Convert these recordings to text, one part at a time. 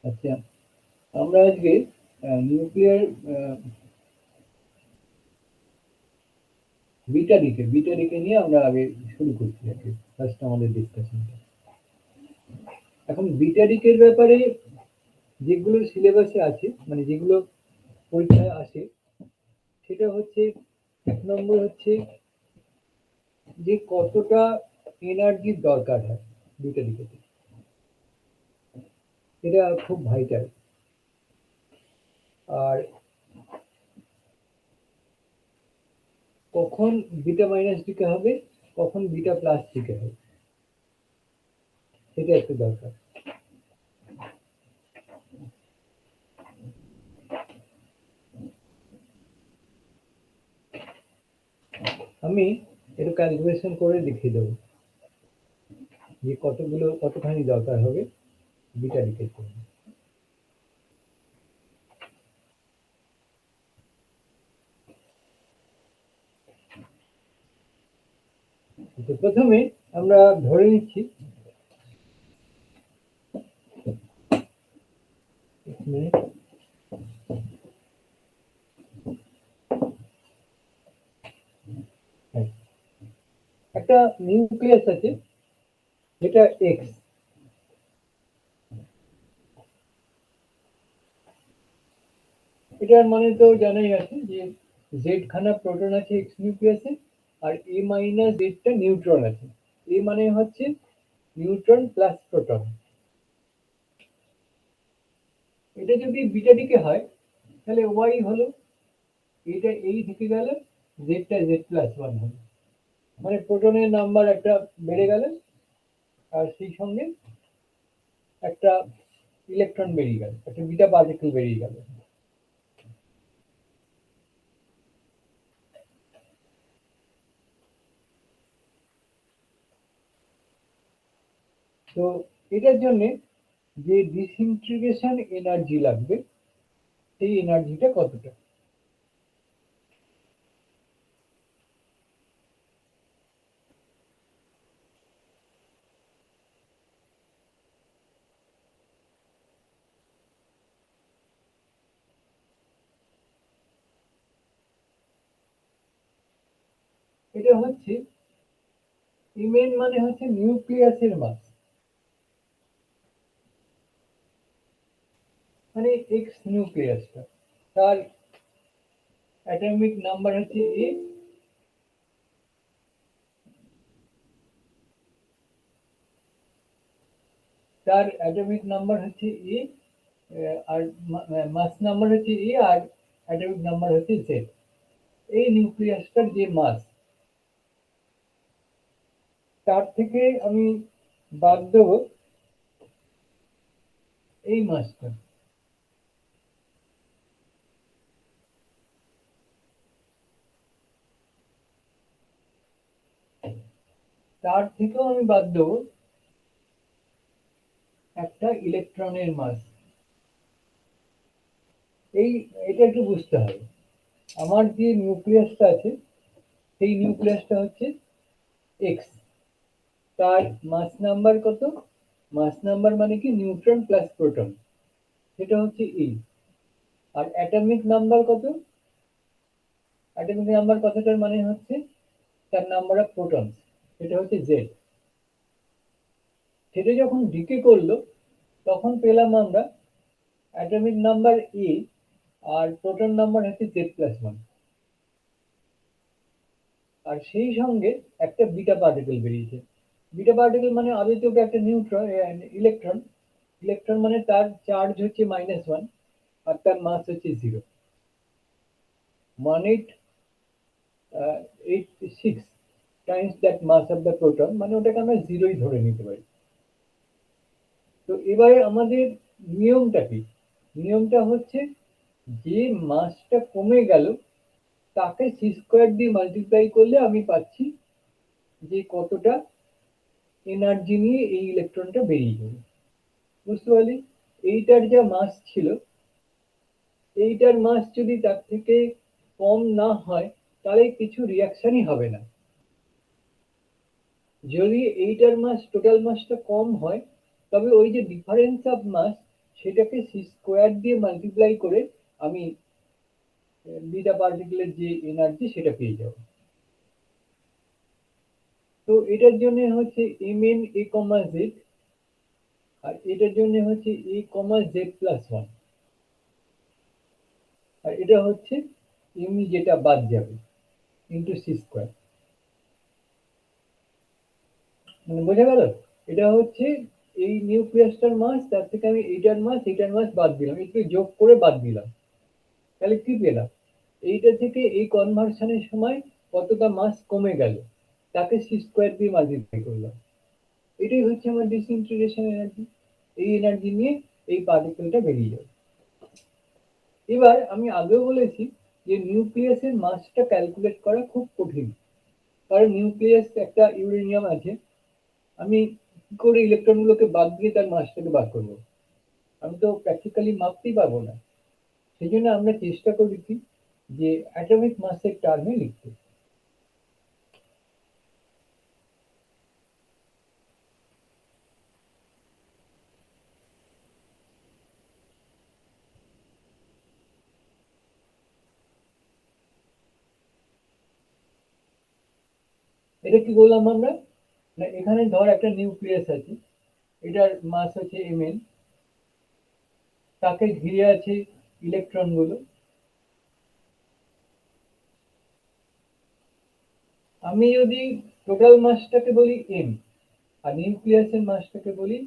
আচ্ছা, আমরা আজকে নিউক্লিয়ার বিটা ডিকে নিয়ে আমরা আগে শুরু করছি আরকি ফার্স্ট আমাদের ডিসকাশনটা। এখন বিটা ডিকের ব্যাপারে যেগুলো সিলেবাসে আছে, মানে যেগুলো পরীক্ষায় আসে, সেটা হচ্ছে ১ নম্বর হচ্ছে যে কতটা এনার্জির দরকার হয় বিটা ডিকেতে। এটা খুব ভাইটাল। আর কখন বিটা মাইনাস ডিকে হবে, কখন বিটা প্লাস ডিকে হবে, সেটা একটু দরকার। আমি একটু ক্যালকুলেশন করে দেখিয়ে দেবো যে কতখানি দরকার হবে বিটা ডিকের জন্য। তো প্রথমে আমরা ধরে নিচ্ছি এক মিনিট, হ্যাঁ, একটা নিউক্লিয়াস আছে যেটা এক্স। এটার মানে তো জানাই আছে যে জেড খানা প্রোটন আছে এক্স নিউক্লিয়াসে, আর এ মাইনাস জেডটা নিউট্রন আছে। এ মানে হচ্ছে নিউট্রন প্লাস প্রোটন। এটা যদি বিটা ডিকে হয় তাহলে ওয়াই হলো, এটা এই থেকে গেল, জেডটা জেড প্লাস ওয়ান হলো, মানে প্রোটনের নাম্বার একটা বেড়ে গেল, আর সেই সঙ্গে একটা ইলেকট্রন বেরিয়ে গেল, একটা বিটা পার্টিকেল বেরিয়ে গেল। তো এটার জন্য যে ডিসইন্টিগ্রেশন এনার্জি লাগবে, সেই এনার্জিটা কতটা? এটা হচ্ছে ইমেন, মানে হচ্ছে নিউক্লিয়াসের মাস, মানে এক্স নিউক্লিয়াসটা, তার অ্যাটমিক নাম্বার হচ্ছে এ, তার অ্যাটমিক নাম্বার হচ্ছে এ, আর মাস নাম্বার হচ্ছে এ, আর অ্যাটমিক নাম্বার হচ্ছে জেড। এই নিউক্লিয়াসটার যে মাস, তার থেকে আমি বাদ দেবো এই মাসটা, তার থেকেও আমি বাদ দেবো একটা ইলেকট্রনের মাস। এই এটা একটু বুঝতে হবে। আমার যে নিউক্লিয়াসটা আছে, সেই নিউক্লিয়াসটা হচ্ছে এক্স, তার মাস নাম্বার কত? মাস নাম্বার মানে কি নিউট্রন প্লাস প্রোটন, সেটা হচ্ছে ই। আর অ্যাটমিক নাম্বার কত? অ্যাটমিক নাম্বার কথাটার মানে হচ্ছে তার নাম্বার অফ প্রোটন, সেটা হচ্ছে জেড। সেটা যখন ডিকে করলো তখন পেলাম আমরা অ্যাটমিক নাম্বার ই, আর প্রোটন নাম্বার হচ্ছে জেড প্লাস ওয়ান। আর সেই সঙ্গে একটা বিটা পার্টিকেল বেরিয়েছে। বিটা পার্টিকেল মানে আদৌ তো একটা নিউট্রন, ইলেকট্রন। ইলেকট্রন মানে তার চার্জ হচ্ছে -1, আর তার মাস হচ্ছে 0, 1886 Times that much of the proton, মানে ওটাকে আমরা জিরোই ধরে নিতে পারি। তো এবারে আমাদের নিয়মটা কি? নিয়মটা হচ্ছে যে মাসটা কমে গেল তাকে সি স্কোয়ার দিয়ে মাল্টিপ্লাই করলে আমি পাচ্ছি যে কতটা এনার্জি নিয়ে এই ইলেকট্রনটা বেরিয়ে যাবে। বুঝতে পারলি? এইটার যা মাস ছিল, এইটার মাস যদি তার থেকে কম না হয় তাহলে কিছু রিয়াকশনই হবে না। যদি এইটার মাস টোটাল মাসটা কম হয়, তবে ওই যে ডিফারেন্স অফ মাস, সেটাকে সি স্কোয়ার দিয়ে মাল্টিপ্লাই করে আমি বিটা পার্টিকেলের যে এনার্জি সেটা পেয়ে যাব। তো এটার জন্য হচ্ছে mn a, z, আর এটার জন্য হচ্ছে a, z+1, আর এটা হচ্ছে এমনি যেটা বাদ যাবে ইন্টু সি স্কোয়ার। মানে বোঝা গেল? এটা হচ্ছে এই নিউক্লিয়াসটার মাস, তার থেকে আমি এইটার মাস বাদ দিলাম, একটু যোগ করে বাদ দিলাম, তাহলে কি পেলাম? এইটা থেকে এই কনভার্সনের সময় কতটা মাস কমে গেল তাকে সি স্কোয়ার দিয়ে মাল্টিপ্লাই করলাম। এটাই হচ্ছে আমার ডিসইন্টিগ্রেশন এনার্জি। এই এনার্জি নিয়ে এই পার্টিকেলটা বেরিয়ে যাবে। এবার আমি আগেও বলেছি যে নিউক্লিয়াসের মাসটা ক্যালকুলেট করা খুব কঠিন, কারণ নিউক্লিয়াস একটা ইউরেনিয়াম আছে, আমি কি করে ইলেকট্রনগুলোকে বাদ দিয়ে তার মাসটাকে বার করবো? আমি তো প্র্যাকটিক্যালি মাপতেই পারবো না। সেই জন্য আমরা চেষ্টা করেছি যে অ্যাটমিক মাসের টার্মে লিখতে। এটা কি বললাম আমরা? না, এখানে ধর একটা নিউক্লিয়াস আছে, এটার মাস হচ্ছে mn, তাকে ঘিরে আছে ইলেকট্রন গুলো। আমি যদি টোটাল মাসটাকে বলি m, আর নিউক্লিয়াসের মাসটাকে বলি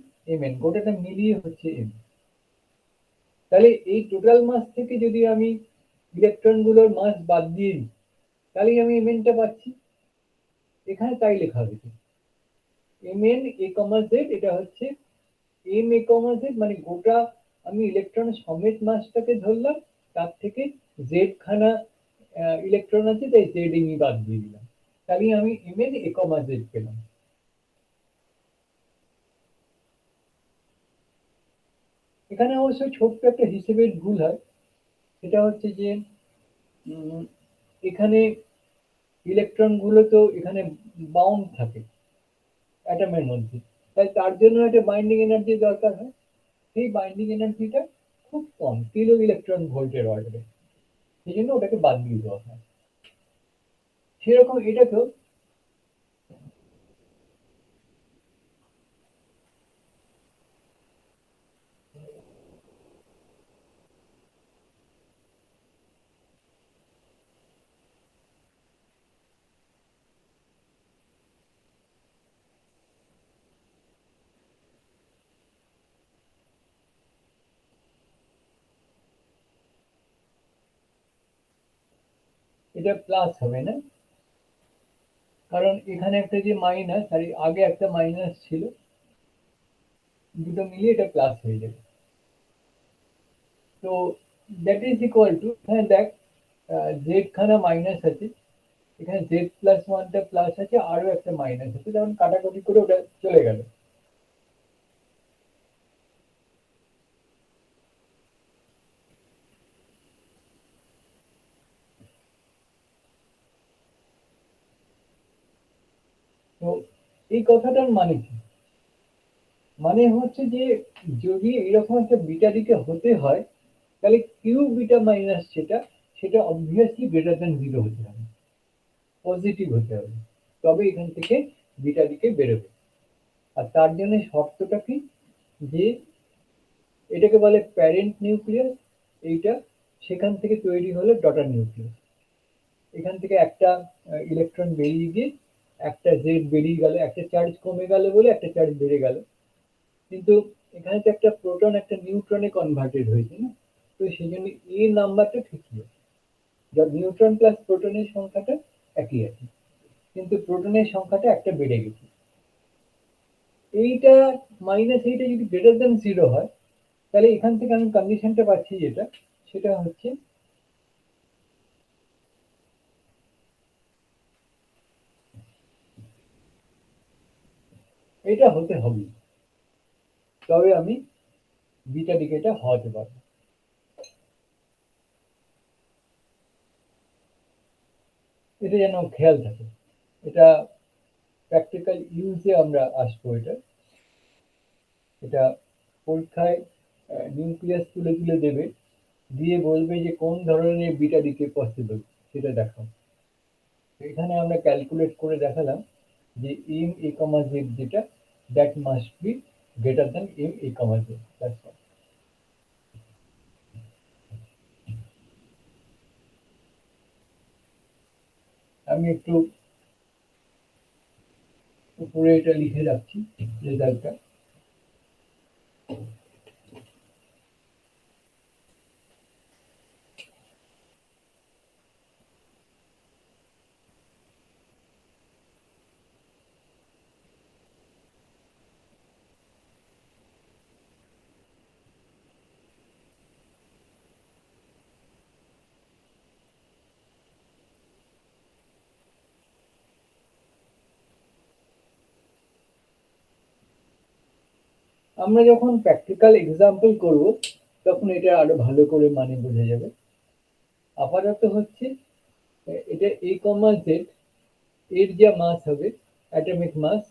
mn, গোটাটা মিলিয়ে হচ্ছে m, তাহলে এই টোটাল মাস থেকে যদি আমি ইলেকট্রন গুলোর মাস বাদ দিয়ে দিই, তাহলেই আমি mnটা পাচ্ছি। এখানে তাই লেখা হয়েছে mn a, z, এটা হচ্ছে m a, z, মানে গোটা আমি ইলেকট্রন সমেত মাসটাকে ধরলাম, তার থেকে জেড খানা ইলেকট্রন আছে, তাই জেড এমই বাদ দিয়ে দিলাম, তাহলে আমি mn a, z পেলাম। এখানে অবশ্য ছোট্ট একটা হিসেবের ভুল হয়, সেটা হচ্ছে যে এখানে ইলেকট্রন গুলো তো এখানে বাউন্ড থাকে অ্যাটমের মধ্যে, তাই তার জন্য একটা বাইন্ডিং এনার্জি দরকার হয়। সেই বাইন্ডিং এনার্জিটা খুব কম, কিলো ইলেকট্রন ভোল্টের অর্ডারে, সেই জন্য ওটাকে বাদ দিয়ে দেওয়া হয়। সেরকম এটাকেও এটা প্লাস হবে না, কারণ এখানে একটা যে মাইনাস আর আগে একটা মাইনাস ছিল, দুটো মিলিয়ে এটা প্লাস হয়ে যাবে। তো দ্যাট ইজ ইকুয়াল টু, এখানে দেখ জেড খানা মাইনাস আছে, এখানে z+1টা প্লাস আছে, আরো একটা মাইনাস আছে, যেমন কাটাকুটি করে ওটা চলে গেল। তো এই কথাটার মানে কি? মানে হচ্ছে যে যদি এরকম একটা বিটা দিকে হতে হয়, তাহলে কিউ বিটা মাইনাস সেটা, সেটা অবভিয়াসলি গ্রেটার দ্যান 0 হতে হবে, পজিটিভ হতে হবে, তবে এখান থেকে বিটা দিকে বেরোবে। আর তার জন্য শর্তটা কি? যে এটাকে বলে প্যারেন্ট নিউক্লিয়াস, এইটা সেখান থেকে তৈরি হলো ডটার নিউক্লিয়াস। এখান থেকে একটা ইলেকট্রন বেরিয়ে গিয়ে একটা জেড বেরিয়ে গেল, একটা চার্জ কমে গেল বলে একটা চার্জ বেড়ে গেল, কিন্তু এখানে তো একটা প্রোটন একটা নিউট্রনে কনভার্টেড হয়েছে না, তো সেই জন্য এই নাম্বারটা ঠিকই আছে, নিউট্রন প্লাস প্রোটনের সংখ্যাটা একই আছে, কিন্তু প্রোটনের সংখ্যাটা একটা বেড়ে গেছে। এইটা মাইনাস এইটা যদি গ্রেটার দ্যান 0 হয়, তাহলে এখান থেকে আমি কন্ডিশনটা পাচ্ছি যেটা, সেটা হচ্ছে এটা হতে হবে, তবে আমি বিটা দিকে এটা হওয়াতে পারবো। এটা যেন খেয়াল থাকে, এটা প্র্যাকটিক্যাল ইউজে আমরা আসবো, এটা এটা পরীক্ষায় নিউক্লিয়াস তুলে তুলে দেবে, দিয়ে বলবে যে কোন ধরনের বিটা ডিকে পসিবল সেটা দেখাও। এখানে আমরা ক্যালকুলেট করে দেখালাম যে এম এ কমা জেড যেটা, that must be greater than M A comma Z. That's all. আমি একটু উপরে এটা লিখে রাখছি রেজাল্টটা। আমরা যখন প্র্যাকটিক্যাল এক্সাম্পল করব তখন এটা আরো ভালো করে মানে বোঝা যাবে। আপাতত হচ্ছে এটা এ কমা জেড, এর যা মাস হবে অ্যাটমিক মাস,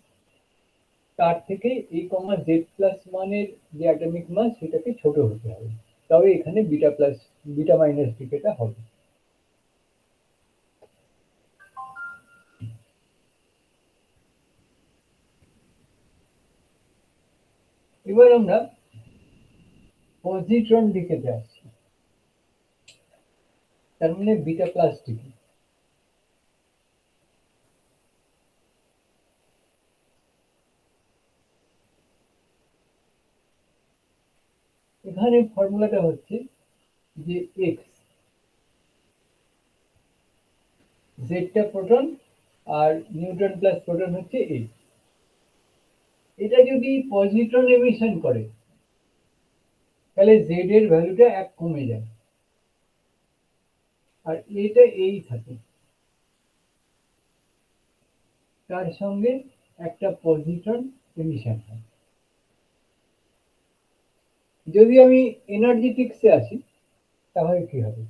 তার থেকে এ কমা জেড প্লাস ওয়ানের যে অ্যাটমিক মাস সেটাকে ছোট হতে হবে, তবে এখানে বিটা প্লাস বিটা মাইনাস ডিকেটা হবে। এবার আমরা পজিট্রন ডিকেতে আসছি, তার মানে বিটা প্লাস ডিকে। এখানে ফর্মুলাটা হচ্ছে যে এক্স, জেডটা প্রোটন আর নিউট্রন প্লাস প্রোটন হচ্ছে এ। এটা যদি পজিট্রন এমিশন করে তাহলে জেড এর ভ্যালুটা 1 কমে যায় আর এটা এই থাকে, তার সঙ্গে একটা পজিট্রন এমিশন হয়। যদি আমি এনার্জেটিক্সে আসি তাহলে কি হবে?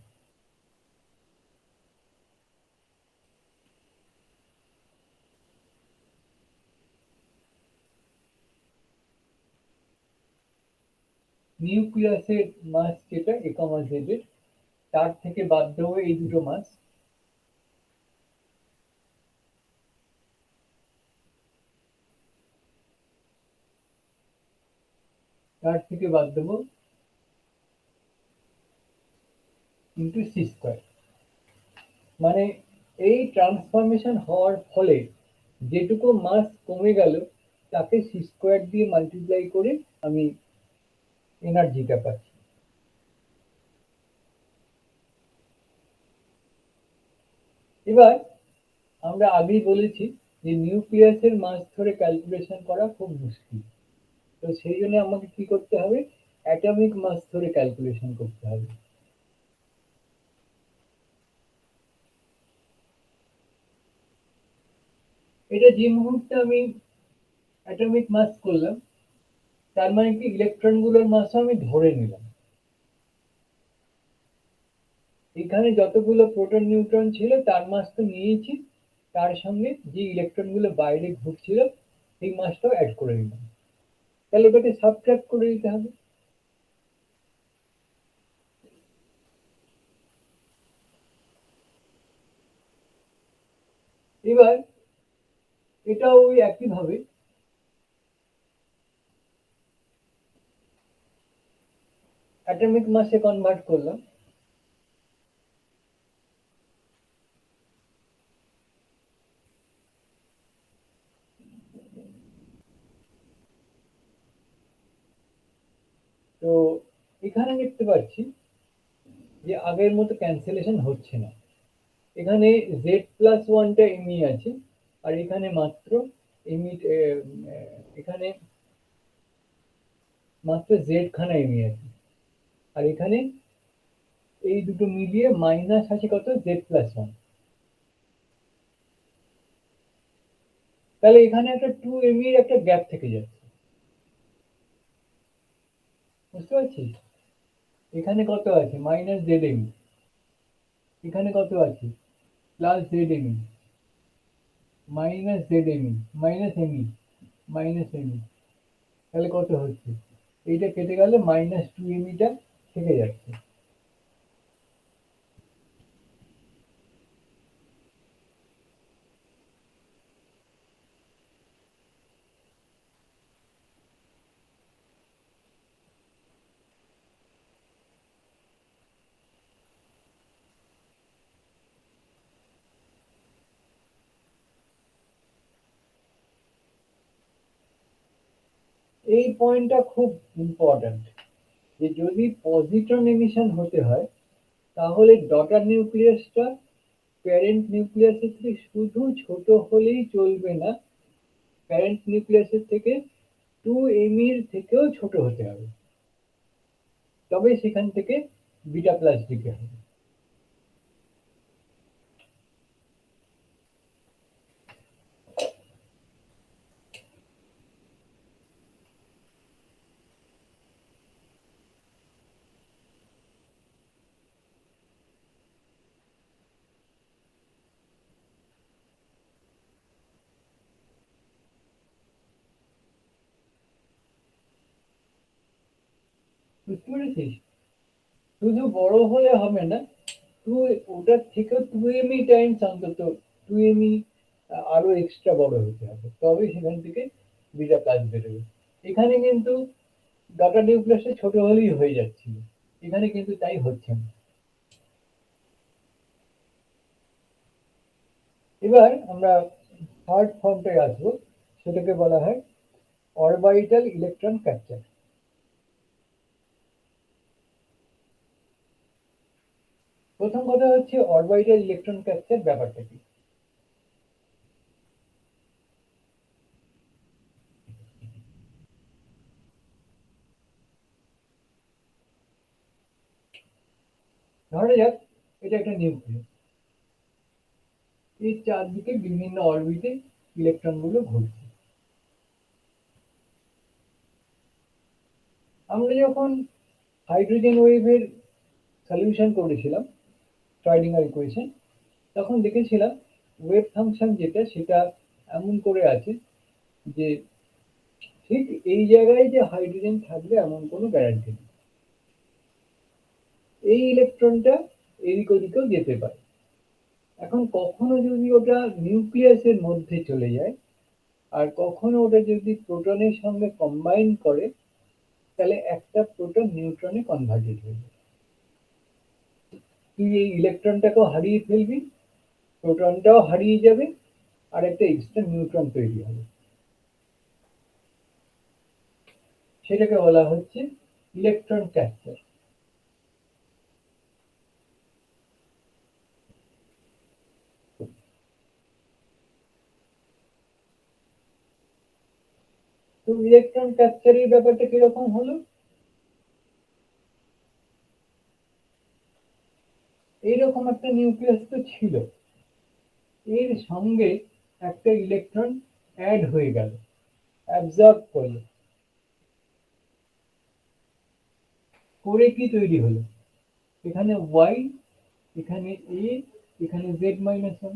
নিউক্লিয়াসের মাস যেটা এ কমা জেড এর, তার থেকে বাদ দেবো এই দুটো মাস, তার থেকে বাদ দেবো ইন্টু সি স্কোয়ার। মানে এই ট্রান্সফরমেশন হওয়ার ফলে যেটুকু মাস কমে গেল তাকে সি স্কোয়ার দিয়ে মাল্টিপ্লাই করে আমি এনার্জিটা পাচ্ছি। এবার আমরা আগেই বলেছি যে নিউক্লিয়াসের মাস ধরে ক্যালকুলেশন করা খুব মুশকিল, তো সেই জন্য আমাকে কি করতে হবে? অ্যাটমিক মাস ধরে ক্যালকুলেশন করতে হবে। এটা যে মুহূর্তে আমি অ্যাটমিক মাস করলাম তার মানে কি ইলেকট্রন গুলোর মাস আমি ধরে নিলাম। এখানে যতগুলো প্রোটন নিউট্রন ছিল তার মাস তো নিয়েছি, তার সঙ্গে যে ইলেকট্রন গুলো বাইরে ঘুরছিল সেই মাসটাও অ্যাড করে নিলাম, তাহলে ওটাকে সাবট্রাক্ট করে দিতে হবে। এবার এটা ওই একই ভাবে অ্যাটমিক মাসে কনভার্ট করলাম। তো এখানে দেখতে পাচ্ছি যে আগের মতো ক্যান্সেলেশন হচ্ছে না, এখানে জেড প্লাস ওয়ানটা এমই আছে আর এখানে মাত্র এমই, এখানে মাত্র জেড খানা এমই আছে আর এখানে এই দুটো মিলিয়ে মাইনাস আছে কত, জেড প্লাস ওয়ান। তাহলে এখানে একটা 2 এর একটা গ্যাপ থেকে যাচ্ছে, বুঝতে পারছিস? এখানে কত আছে, মাইনাস জেড এম, এখানে কত আছে, plus Z M, minus Z M, minus M, minus M, তাহলে কত হচ্ছে, এইটা কেটে গেলে -2 mটা থেকে যাচ্ছে। এই পয়েন্টটা খুব ইম্পর্টেন্ট, যে যদি পজিট্রন এমিশন হতে হয় তাহলে ডটার নিউক্লিয়াসটা প্যারেন্ট নিউক্লিয়াসের থেকে শুধু ছোট হলেই চলবে না, প্যারেন্ট নিউক্লিয়াসের থেকে 2 এর থেকেও ছোট হতে হবে, তবে সেখান থেকে বিটা প্লাস ডিকে হবে। বুঝতে পেরেছিস? শুধু বড় হলে হবে না, ওটার থেকেও 2 এমই টাইমস অন্তত 2 এমই আরো এক্সট্রা বড় হতে হবে, তবে সেখান থেকে বিটা প্লাস বেরোবে। এখানে কিন্তু ডাটা নিউক্লিয়াসে ছোট হলেই হয়ে যাচ্ছিল, এখানে কিন্তু তাই হচ্ছে না। এবার আমরা থার্ড ফর্মটায় আসবো, সেটাকে বলা হয় অরবিটাল ইলেকট্রন ক্যাপচার। প্রথম কথা হচ্ছে অরবিটাল ইলেকট্রন ক্যাপচার ব্যাপারটা কি। ধরা যাক এটা একটা নিউক্লিয়াস, এই চারদিকে বিভিন্ন অরবিটে ইলেকট্রন গুলো ঘুরছে। আমরা যখন হাইড্রোজেন ওয়েভের সলিউশন করেছিলাম শ্রোডিঙ্গার ইকুয়েশন, তখন দেখেছিলাম ওয়েভ ফাংশন যেটা সেটা এমন করে আছে যে ঠিক এই জায়গায় যে হাইড্রোজেন থাকবে এমন কোনো গ্যারান্টি নেই, এই ইলেকট্রনটা এদিক ওদিকেও যেতে পারে। এখন কখনো যদি ওটা নিউক্লিয়াসের মধ্যে চলে যায় আর কখনো ওটা যদি প্রোটনের সঙ্গে কম্বাইন করে, তাহলে একটা প্রোটন নিউট্রনে কনভার্টেড হয়ে যাবে। তুই এই ইলেকট্রনটাকেও হারিয়ে ফেলবি, প্রোটনটাও হারিয়ে যাবে, আর একটা এক্সট্রা নিউট্রন তৈরি হবে। সেটাকে বলা হচ্ছে ইলেকট্রন ক্যাপচার। তো ইলেকট্রন ক্যাপচারের ব্যাপারটা কিরকম হলো, এইরকম একটা নিউক্লিয়াস তো ছিল, এর সঙ্গে একটা ইলেকট্রন অ্যাড হয়ে গেল, অ্যাবজর্ব করলো, করে কি তৈরি হলো, এখানে ওয়াই, এখানে এ, এখানে Z-1,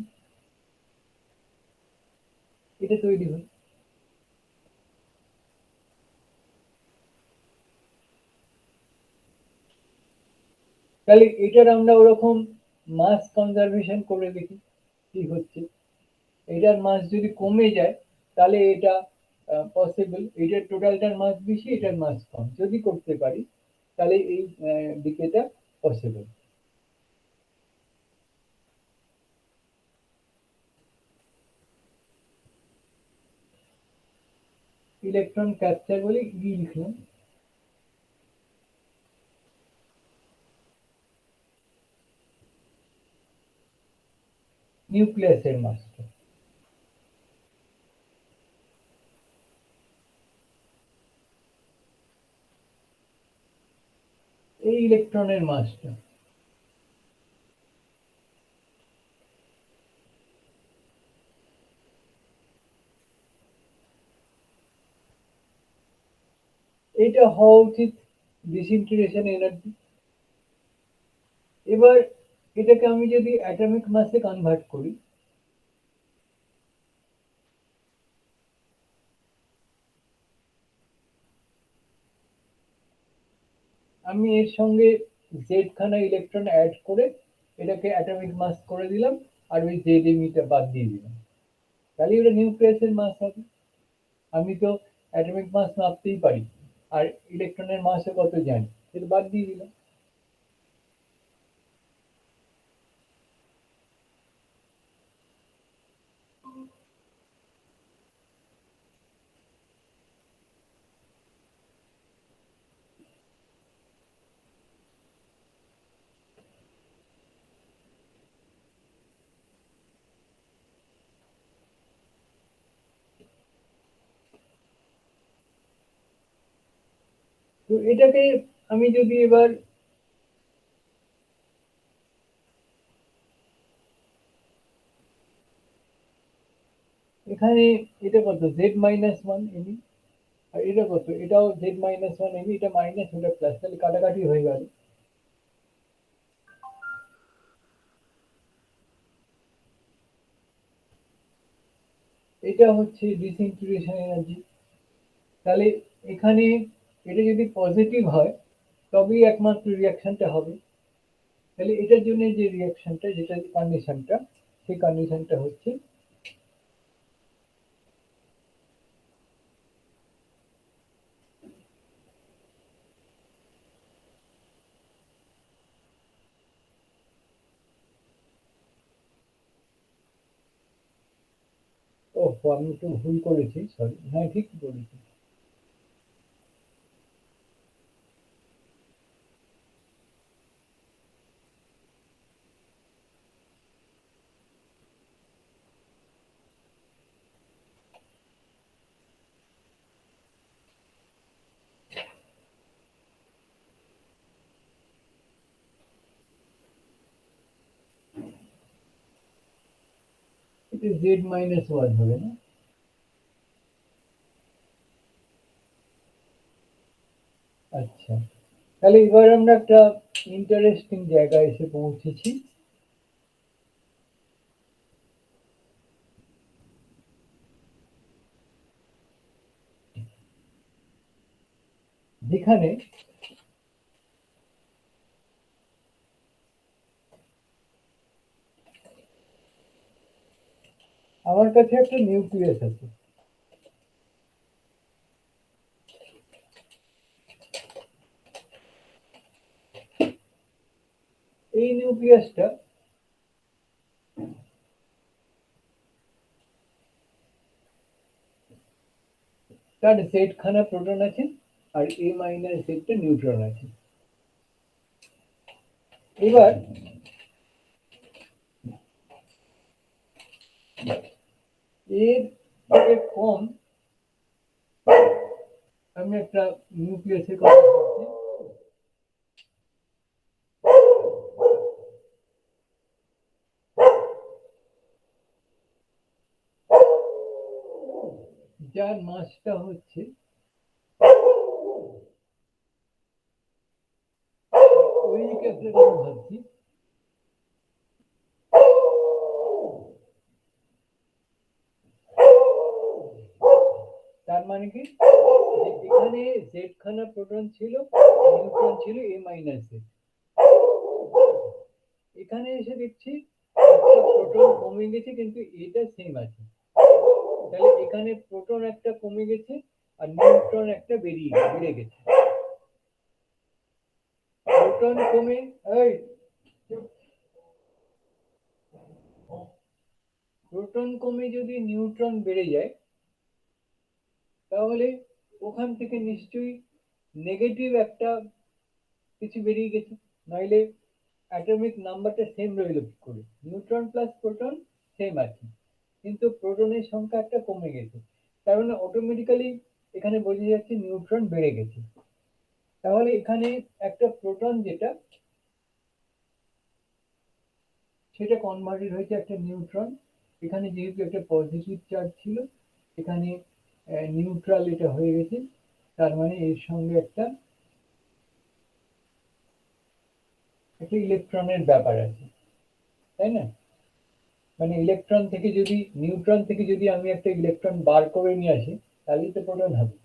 এটা তৈরি হলো। তাহলে এটার আমরা ওরকম মাস কনজারভেশন করে দেখি কি হচ্ছে। এটার মাস যদি কমে যায় তাহলে এটা পসিবল, এটার টোটালটার মাস বেশি এটার মাস কম, যদি করতে পারি তাহলে এই দিকেটা পসিবল। ইলেকট্রন ক্যাপচার বলে ই লিখলাম। নিউক্লিয়াসের মাসটা, এই ইলেকট্রনের মাসটা, এটা হওয়া উচিত ডিসইন্টিগ্রেশন এনার্জি। এবার এটাকে আমি যদি অ্যাটমিক মাসে কনভার্ট করি, আমি এর সঙ্গে জেড খানা ইলেকট্রন অ্যাড করে এটাকে অ্যাটমিক মাস করে দিলাম, আর ওই জেড এমইটা বাদ দিয়ে দিলাম, তাহলে ওটা নিউক্লিয়াসের মাস হবে। আমি তো অ্যাটমিক মাস মাপতেই পারি, আর ইলেকট্রনের মাসও কত জানি, সেটা বাদ দিয়ে দিলাম। তো এটাকে আমি যদি এবার এখানে এটা কত z-1 এমই, আর এটা কত, এটাও z-1 এমই, এটা মাইনাস ওটা প্লাস, তাহলে কাটাকাটি হয়ে গেল। এটা হচ্ছে ডিসইন্টিগ্রেশন এনার্জি। তাহলে এখানে এটা যদি পজিটিভ হয় তবেই একমাত্র রিয়াকশনটা হবে। তাহলে এটার জন্য যে রিয়াকশনটা, যেটা কন্ডিশনটা, সেই কন্ডিশনটা হচ্ছে ও, আমি একটু ভুল করেছি, সরি, হ্যাঁ ঠিক বলেছি। এটা z-1 হবে না? আচ্ছা, তাহলে এবার আমরা একটা ইন্টারেস্টিং জায়গায় এসে পৌঁছেছি। যেখানে আমার কাছে একটা নিউক্লিয়াস আছে, এই নিউক্লিয়াসটা তার জেড খানা প্রোটন আছে, আর এ মাইনাস জেডটা নিউট্রন আছে। এবার এর থেকে কম আমি একটা নিউক্লিয়াসের কথা বলছি, যার মাসটা হচ্ছে ওই ক্ষেত্রে কথা ভাবছি, তার মানে কি, যে এখানে জেড খানা প্রোটন ছিল, নিউট্রন ছিল এ মাইনাস জেড, এখানে এসে দেখছি একটা প্রোটন কমে গেছে কিন্তু এটা সেম আছে। তাহলে এখানে প্রোটন একটা কমে গেছে আর নিউট্রন একটা বেড়ে গেছে। প্রোটন কমে এই প্রোটন কমে যদি নিউট্রন বেড়ে যায়, তাহলে ওখান থেকে নিশ্চয়ই নেগেটিভ একটা কিছু বেরিয়ে গেছে, নইলে অ্যাটমিক নাম্বারটা সেম রইল কি করে? নিউট্রন প্লাস প্রোটন সেম আছে, কিন্তু প্রোটনের সংখ্যা একটা কমে গেছে, তার মানে অটোমেটিক্যালি এখানে বোঝা যাচ্ছে নিউট্রন বেড়ে গেছে। তাহলে এখানে একটা প্রোটন যেটা, সেটা কনভার্টেড হয়েছে একটা নিউট্রন। এখানে যেহেতু একটা পজিটিভ চার্জ ছিল, এখানে নিউট্রাল এটা হয়ে গেছে, তার মানে এর সঙ্গে একটা একটা ইলেকট্রনের ব্যাপার আছে, তাই না? মানে ইলেকট্রন থেকে যদি, নিউট্রন থেকে যদি আমি একটা ইলেকট্রন বার করে নিয়ে আসি, তাহলেই তো প্রোটন হবে।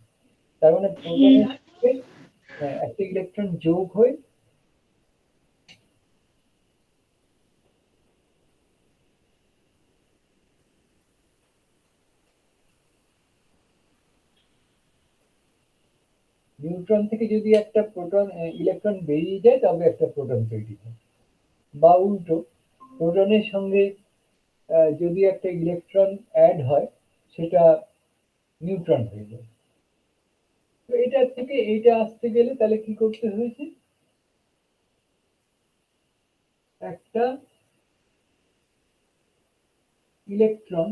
তার মানে প্রোটনের একটা ইলেকট্রন যোগ হয়ে নিউট্রন থেকে যদি একটা প্রোটন ইলেকট্রন বেরিয়ে যায় তবে একটা প্রোটন তৈরি হয়, বা উল্টো প্রোটনের সঙ্গে যদি একটা ইলেকট্রন অ্যাড হয় সেটা নিউট্রন হয়ে যায়। তো এটার থেকে এইটা আসতে গেলে তাহলে কি করতে হয়েছে, একটা ইলেকট্রন,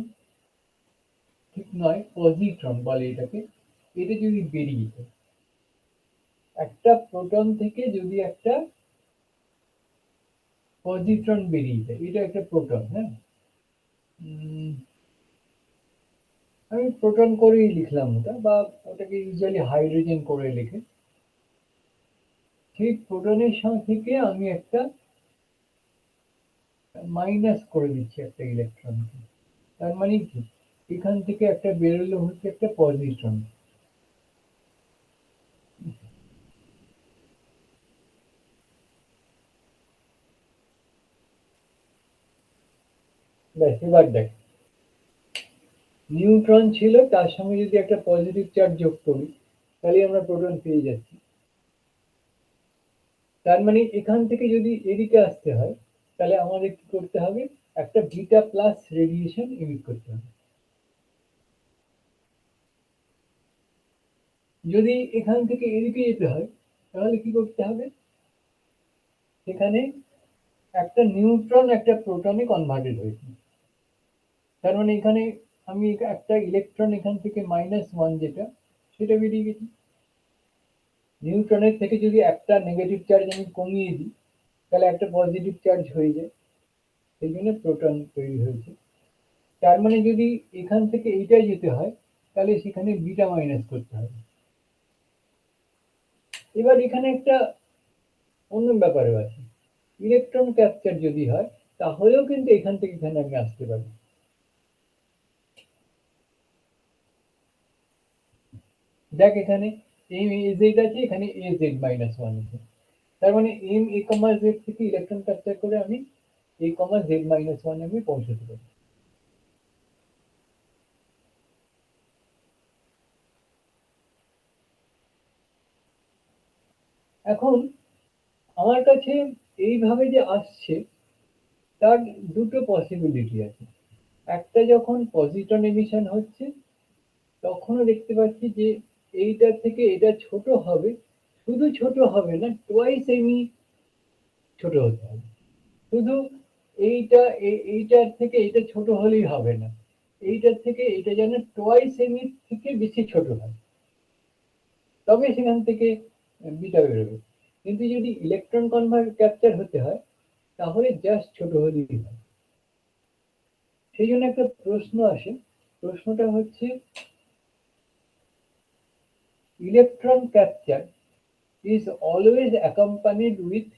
ঠিক নয় পজিট্রন বলে এটাকে, এটা যদি বেরিয়ে যায়, একটা প্রোটন থেকে যদি একটা পজিট্রন বেরিয়ে যায়, এটা একটা প্রোটন। হ্যাঁ, আমি প্রোটন করেই লিখলাম ওটা, বা ওটাকে ইউজুয়ালি হাইড্রোজেন করে লিখে, সেই প্রোটনের থেকে আমি একটা মাইনাস করে দিচ্ছি একটা ইলেকট্রনকে। তার মানে কি, এখান থেকে একটা বেরোলো হচ্ছে একটা পজিট্রন। ব্যাস, এবার দেখ, নিউট্রন ছিল, তার সঙ্গে যদি একটা পজিটিভ চার্জ যোগ করি তাহলে আমরা প্রোটন পেয়ে যাচ্ছি। তার মানে এখান থেকে যদি এদিকে আসতে হয় তাহলে আমাদের কি করতে হবে, একটা বিটা প্লাস রেডিয়েশন ইমিট করতে হবে। যদি এখান থেকে এদিকে যেতে হয় তাহলে কি করতে হবে, সেখানে একটা নিউট্রন একটা প্রোটনে কনভার্টেড হয়েছে। তার মানে এখানে আমি একটা ইলেকট্রন এখান থেকে -1 যেটা, সেটা বেরিয়ে গেছে। নিউট্রনের থেকে যদি একটা নেগেটিভ চার্জ আমি কমিয়ে দিই তাহলে একটা পজিটিভ চার্জ হয়ে যায়, সেই জন্য প্রোটন তৈরি হয়েছে। তার মানে যদি এখান থেকে এইটাই যেতে হয় তাহলে সেখানে বিটা মাইনাস করতে হবে। এবার এখানে একটা অন্য ব্যাপারও আছে, ইলেকট্রন ক্যাপচার যদি হয় তাহলেও কিন্তু এখান থেকে এখানে আমি আসতে পারি। দেখ, এখানে এম এ জেড আছে, এখানে এ জেড -1 আছে। তার মানে এম এ কমা জেড থেকে ইলেকট্রন ক্যাপচার করে আমি এ কমা জেড -1 আমি পৌঁছতে পারি। এখন আমার কাছে এইভাবে যে আসছে তার দুটো পসিবিলিটি আছে। একটা, যখন পজিট্রন এমিশন হচ্ছে তখনও দেখতে পাচ্ছি যে এইটার থেকে এটা ছোট হবে, শুধু ছোট হবে না, টোয়াইস এমি ছোট হতে হবে। শুধু এইটা এইটার থেকে এটা ছোট হলেই হবে না, এইটার থেকে এটা যেন টোয়াইস এমি থেকে বেশি ছোট হয়, তবে সেখান থেকে বিটা বেরোবে। কিন্তু যদি ইলেকট্রন কনভার্ট ক্যাপচার হতে হয় তাহলে জাস্ট ছোট হলেই হয়। সেই জন্য একটা প্রশ্ন আসে, প্রশ্নটা হচ্ছে, electron capture is always accompanied with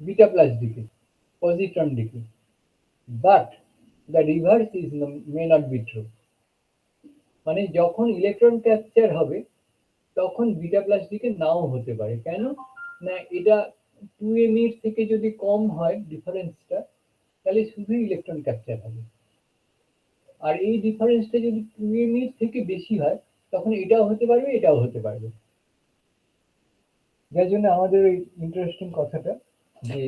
beta plus decay, positron decay, but the reverse is may not be true. মানে যখন ইলেকট্রন ক্যাপচার হবে তখন বিটা প্লাস ডিকে নাও হতে পারে। কেন না, এটা 2m এর থেকে যদি কম হয় ডিফারেন্সটা তাহলে শুধু ইলেকট্রন ক্যাপচার হবে, আর এই ডিফারেন্সটা যদি 2m এর থেকে বেশি হয় তখন এটাও হতে পারবে এটাও হতে পারবে। যার জন্য আমাদের ওই ইন্টারেস্টিং কথাটা যে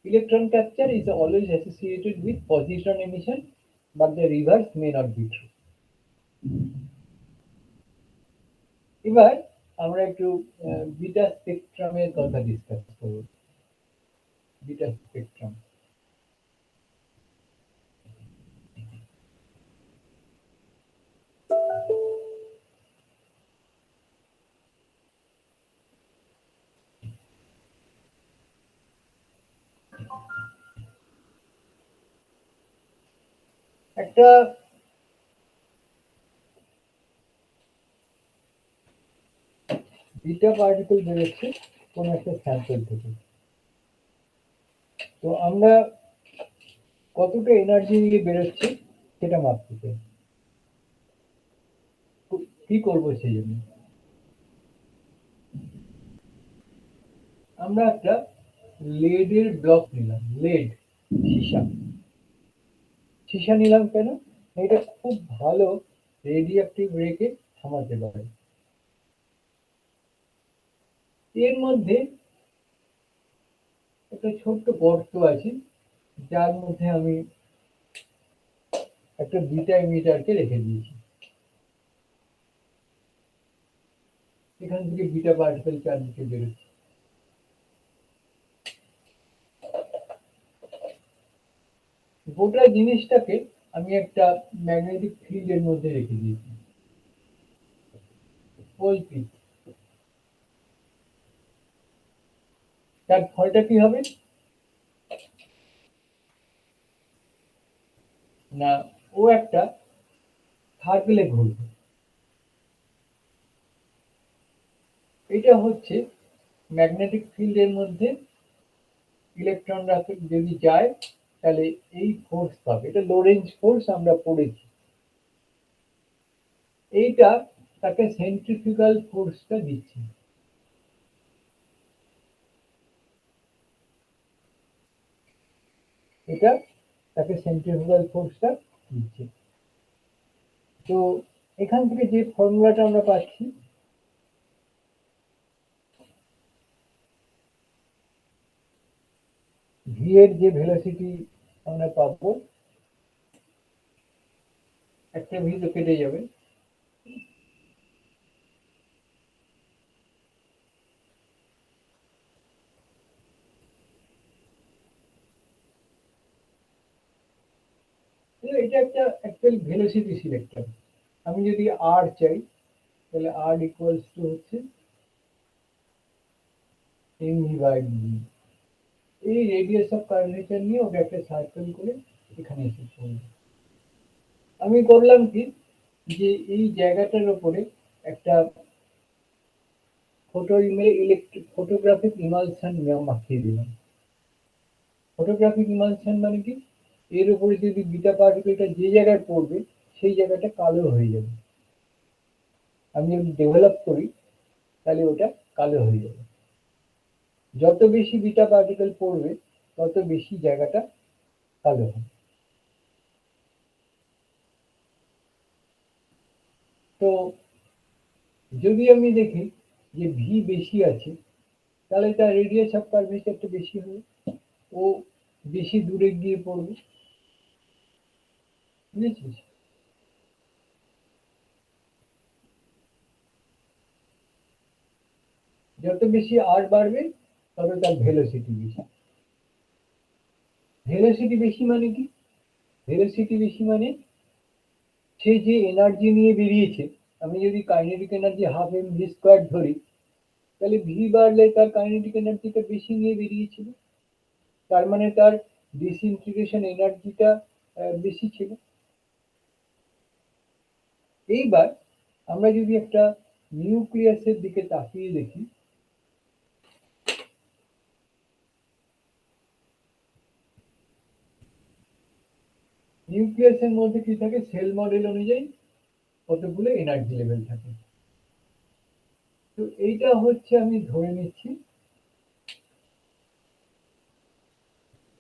electron capture is always associated with positron emission, but the reverse may not be true. এবার আমরা একটু বিটা স্পেকট্রামের কথা ডিসকাস করব। বিটা স্পেকট্রাম, একটা বিটা পার্টিকেল বেরোচ্ছে কোন একটা স্যাম্পল থেকে। তো আমরা কতটা এনার্জি নিয়ে বেরোচ্ছে সেটা মাপতে চাই। কি করবো সেই জন্য? আমরা একটা লেডের ব্লক নিলাম, লেড, সীসা। সীসা নিলাম কেন? এটা খুব ভালো রেডিওঅ্যাক্টিভ রেকে থামাতে পারে। এর মধ্যে একটা ছোট্ট গর্ত আছে, যার মধ্যে আমি একটা বিটা এমিটারকে রেখে দিয়েছি। এখান থেকে বিটা পার্টিকেল চারদিকে বেরোচ্ছে। গোটা জিনিসটাকে আমি একটা ম্যাগনেটিক ফিল্ডের মধ্যে রেখে দিয়েছি। তার ফলটা কি হবে? না, ও একটা সার্কেলে ঘুরবে। এটা হচ্ছে ম্যাগনেটিক ফিল্ডের মধ্যে ইলেকট্রনরা যদি যায় তাহলে এই ফোর্স পাবে। এটা লোরেন্জ ফোর্স আমরা পড়েছি। এইটা তাকে সেন্ট্রিফিউগাল ফোর্সটা দিচ্ছে। এটা তাকে সেন্ট্রিফিউগাল ফোর্সটা দিচ্ছে। তো এখান থেকে যে ফর্মুলাটা আমরা পাচ্ছি, ভি এর যে ভেলোসিটি আমরা পাবো, একটা ভি তো কেটে যাবে, এটা একটা অ্যাকচুয়াল ভেলোসিটি সিলেক্টর। আমি যদি আর চাই তাহলে আর ইকুয়ালস টু হচ্ছে এমভি বাই ভি। এই রেডিয়াস অফ কার্ভেচার নিয়ে ওটা একটা সার্কেল করে এখানে এসে পড়বে। আমি করলাম কি, যে এই জায়গাটার উপরে একটা ফটোগ্রাফিক ইমালশন মাখিয়ে দিলাম। ফটোগ্রাফিক ইমালশন মানে কি? এর উপরে যদি বিটা পার্টিকেলটা যে জায়গায় পড়বে সেই জায়গাটা কালো হয়ে যাবে। আমি যদি ডেভেলপ করি তাহলে ওটা কালো হয়ে যাবে। যত বেশি বিটা পার্টিকেল পড়বে তত বেশি জায়গাটা কালো হবে। তো যদি আমি দেখি যে ভি বেশি আছে তাহলে তার রেডিয়াস অফ কার্ভেচারটা বেশি হবে, ও বেশি দূরে গিয়ে পড়বে। বুঝেছিস? যত বেশি আর বাড়বে তত তার ভেলোসিটি বেশি। ভেলোসিটি বেশি মানে কি? ভেলোসিটি বেশি মানে সে যে এনার্জি নিয়ে বেরিয়েছে, আমি যদি kinetic energy half M V square ধরি তাহলে ভি বাড়লে তার কাইনেটিক এনার্জিটা বেশি নিয়ে বেরিয়েছিল, তার মানে তার ডিসইন্টিগ্রেশন এনার্জিটা বেশি ছিল। এইবার আমরা যদি একটা নিউক্লিয়াসের দিকে তাকিয়ে দেখি, নিউক্লিয়াসের মধ্যে কি থাকে? সেল মডেল অনুযায়ী কতগুলো এনার্জি লেভেল থাকে। তো এইটা হচ্ছে, আমি ধরে নিচ্ছি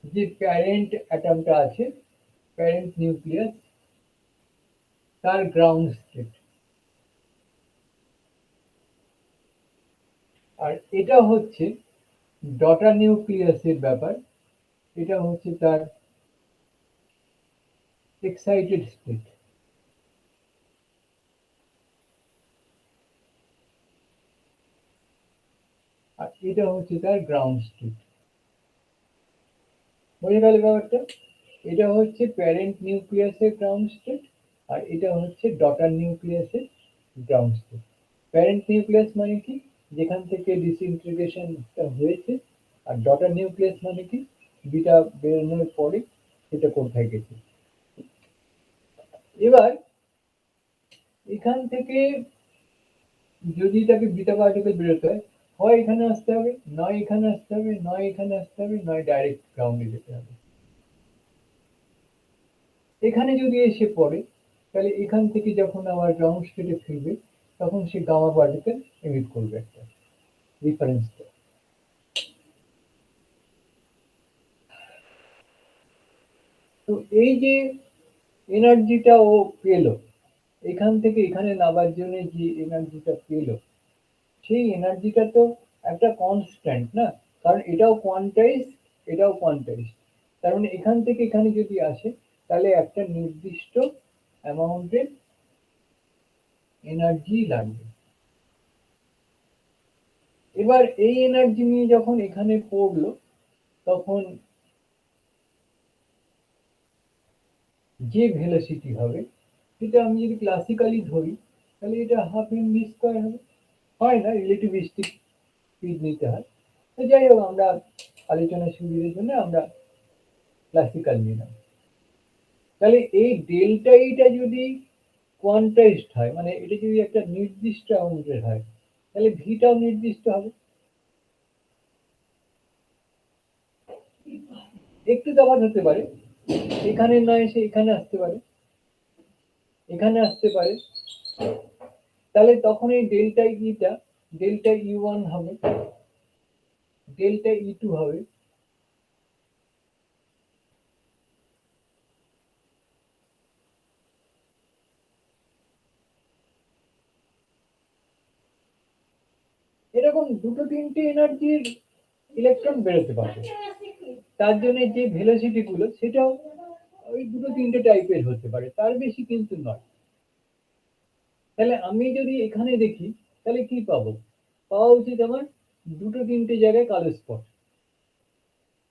যে প্যারেন্ট অ্যাটমটা আছে, প্যারেন্ট নিউক্লিয়াস, তার গ্রাউন্ড স্টেট। আর এটা হচ্ছে ডটার নিউক্লিয়াসের ব্যাপার, এটা হচ্ছে তার এক্সাইটেড স্টেট। আর এটা হচ্ছে তার গ্রাউন্ড স্টেট। বোঝা গেল ব্যাপারটা? এটা হচ্ছে প্যারেন্ট নিউক্লিয়াসের গ্রাউন্ড স্টেট, আর এটা হচ্ছে ডটার নিউক্লিয়াসের গ্রাউন্ড স্টেট। প্যারেন্ট নিউক্লিয়াস মানে কি? যেখান থেকে ডিসইন্টিগ্রেশনটা হয়েছে। আর ডটার নিউক্লিয়াস মানে কি? বিটা বেরোনোর পরে সেটা কোথায় গেছে। এবার এখান থেকে যদি তাকে বিটা পার্টিকেল বেরোতে হয়, হয় এখানে আসতে হবে, নয় এখানে আসতে হবে, নয় এখানে আসতে হবে, নয় ডাইরেক্ট গ্রাউন্ডে যেতে হবে। এখানে যদি এসে পড়ে তাহলে এখান থেকে যখন আবার গ্রাউন্ড স্টেটে ফিরবে তখন সে গামা পার্টিকেল এমিট করবে একটা রিফারেন্স। তো এই যে এনার্জিটা ও পেল এখান থেকে এখানে নামার জন্য যে এনার্জিটা পেল সেই এনার্জিটা তো একটা কনস্ট্যান্ট না, কারণ এটাও কোয়ান্টাইজ এটাও কোয়ান্টাইজ, তার মানে এখান থেকে এখানে যদি আসে তাহলে একটা নির্দিষ্ট অ্যামাউন্টের এনার্জি লাগবে। এবার এই এনার্জি নিয়ে যখন এখানে পড়লো তখন যে ভেলোসিটি হবে সেটা আমি যদি ক্লাসিক্যালি ধরি তাহলে এটা হাফ এম ভি স্কোয়ার হবে, হয় না রিলেটিভিস্টিক স্পিড নিতে হয়। তো যাই হোক আমরা আলোচনার সুবিধার জন্য আমরা ক্লাসিক্যাল নিলাম। তাহলে এই ডেল্টা ইটা যদি কোয়ান্টাইজড হয় মানে এটা যদি একটা নির্দিষ্ট অ্যামাউন্টের হয় তাহলে ভিটাও নির্দিষ্ট হবে। একটু তফাৎ হতে পারে, এখানে না এসে এখানে আসতে পারে, এখানে আসতে পারে, তাহলে তখন এই ডেল্টা ইটা ডেল্টা ই ওয়ান হবে, ডেল্টা ই টু হবে, এরকম দুটো তিনটে এনার্জির ইলেকট্রন বেরোতে পারবে। তার জন্য যে ভেলোসিটি গুলো সেটাও ওই দুটো তিনটে টাইপের হতে পারে, তার বেশি কিন্তু নয়। তাহলে আমি যদি এখানে দেখি তাহলে কি পাবো, পাওয়া উচিত আমার দুটো তিনটে জায়গায় কালো স্পট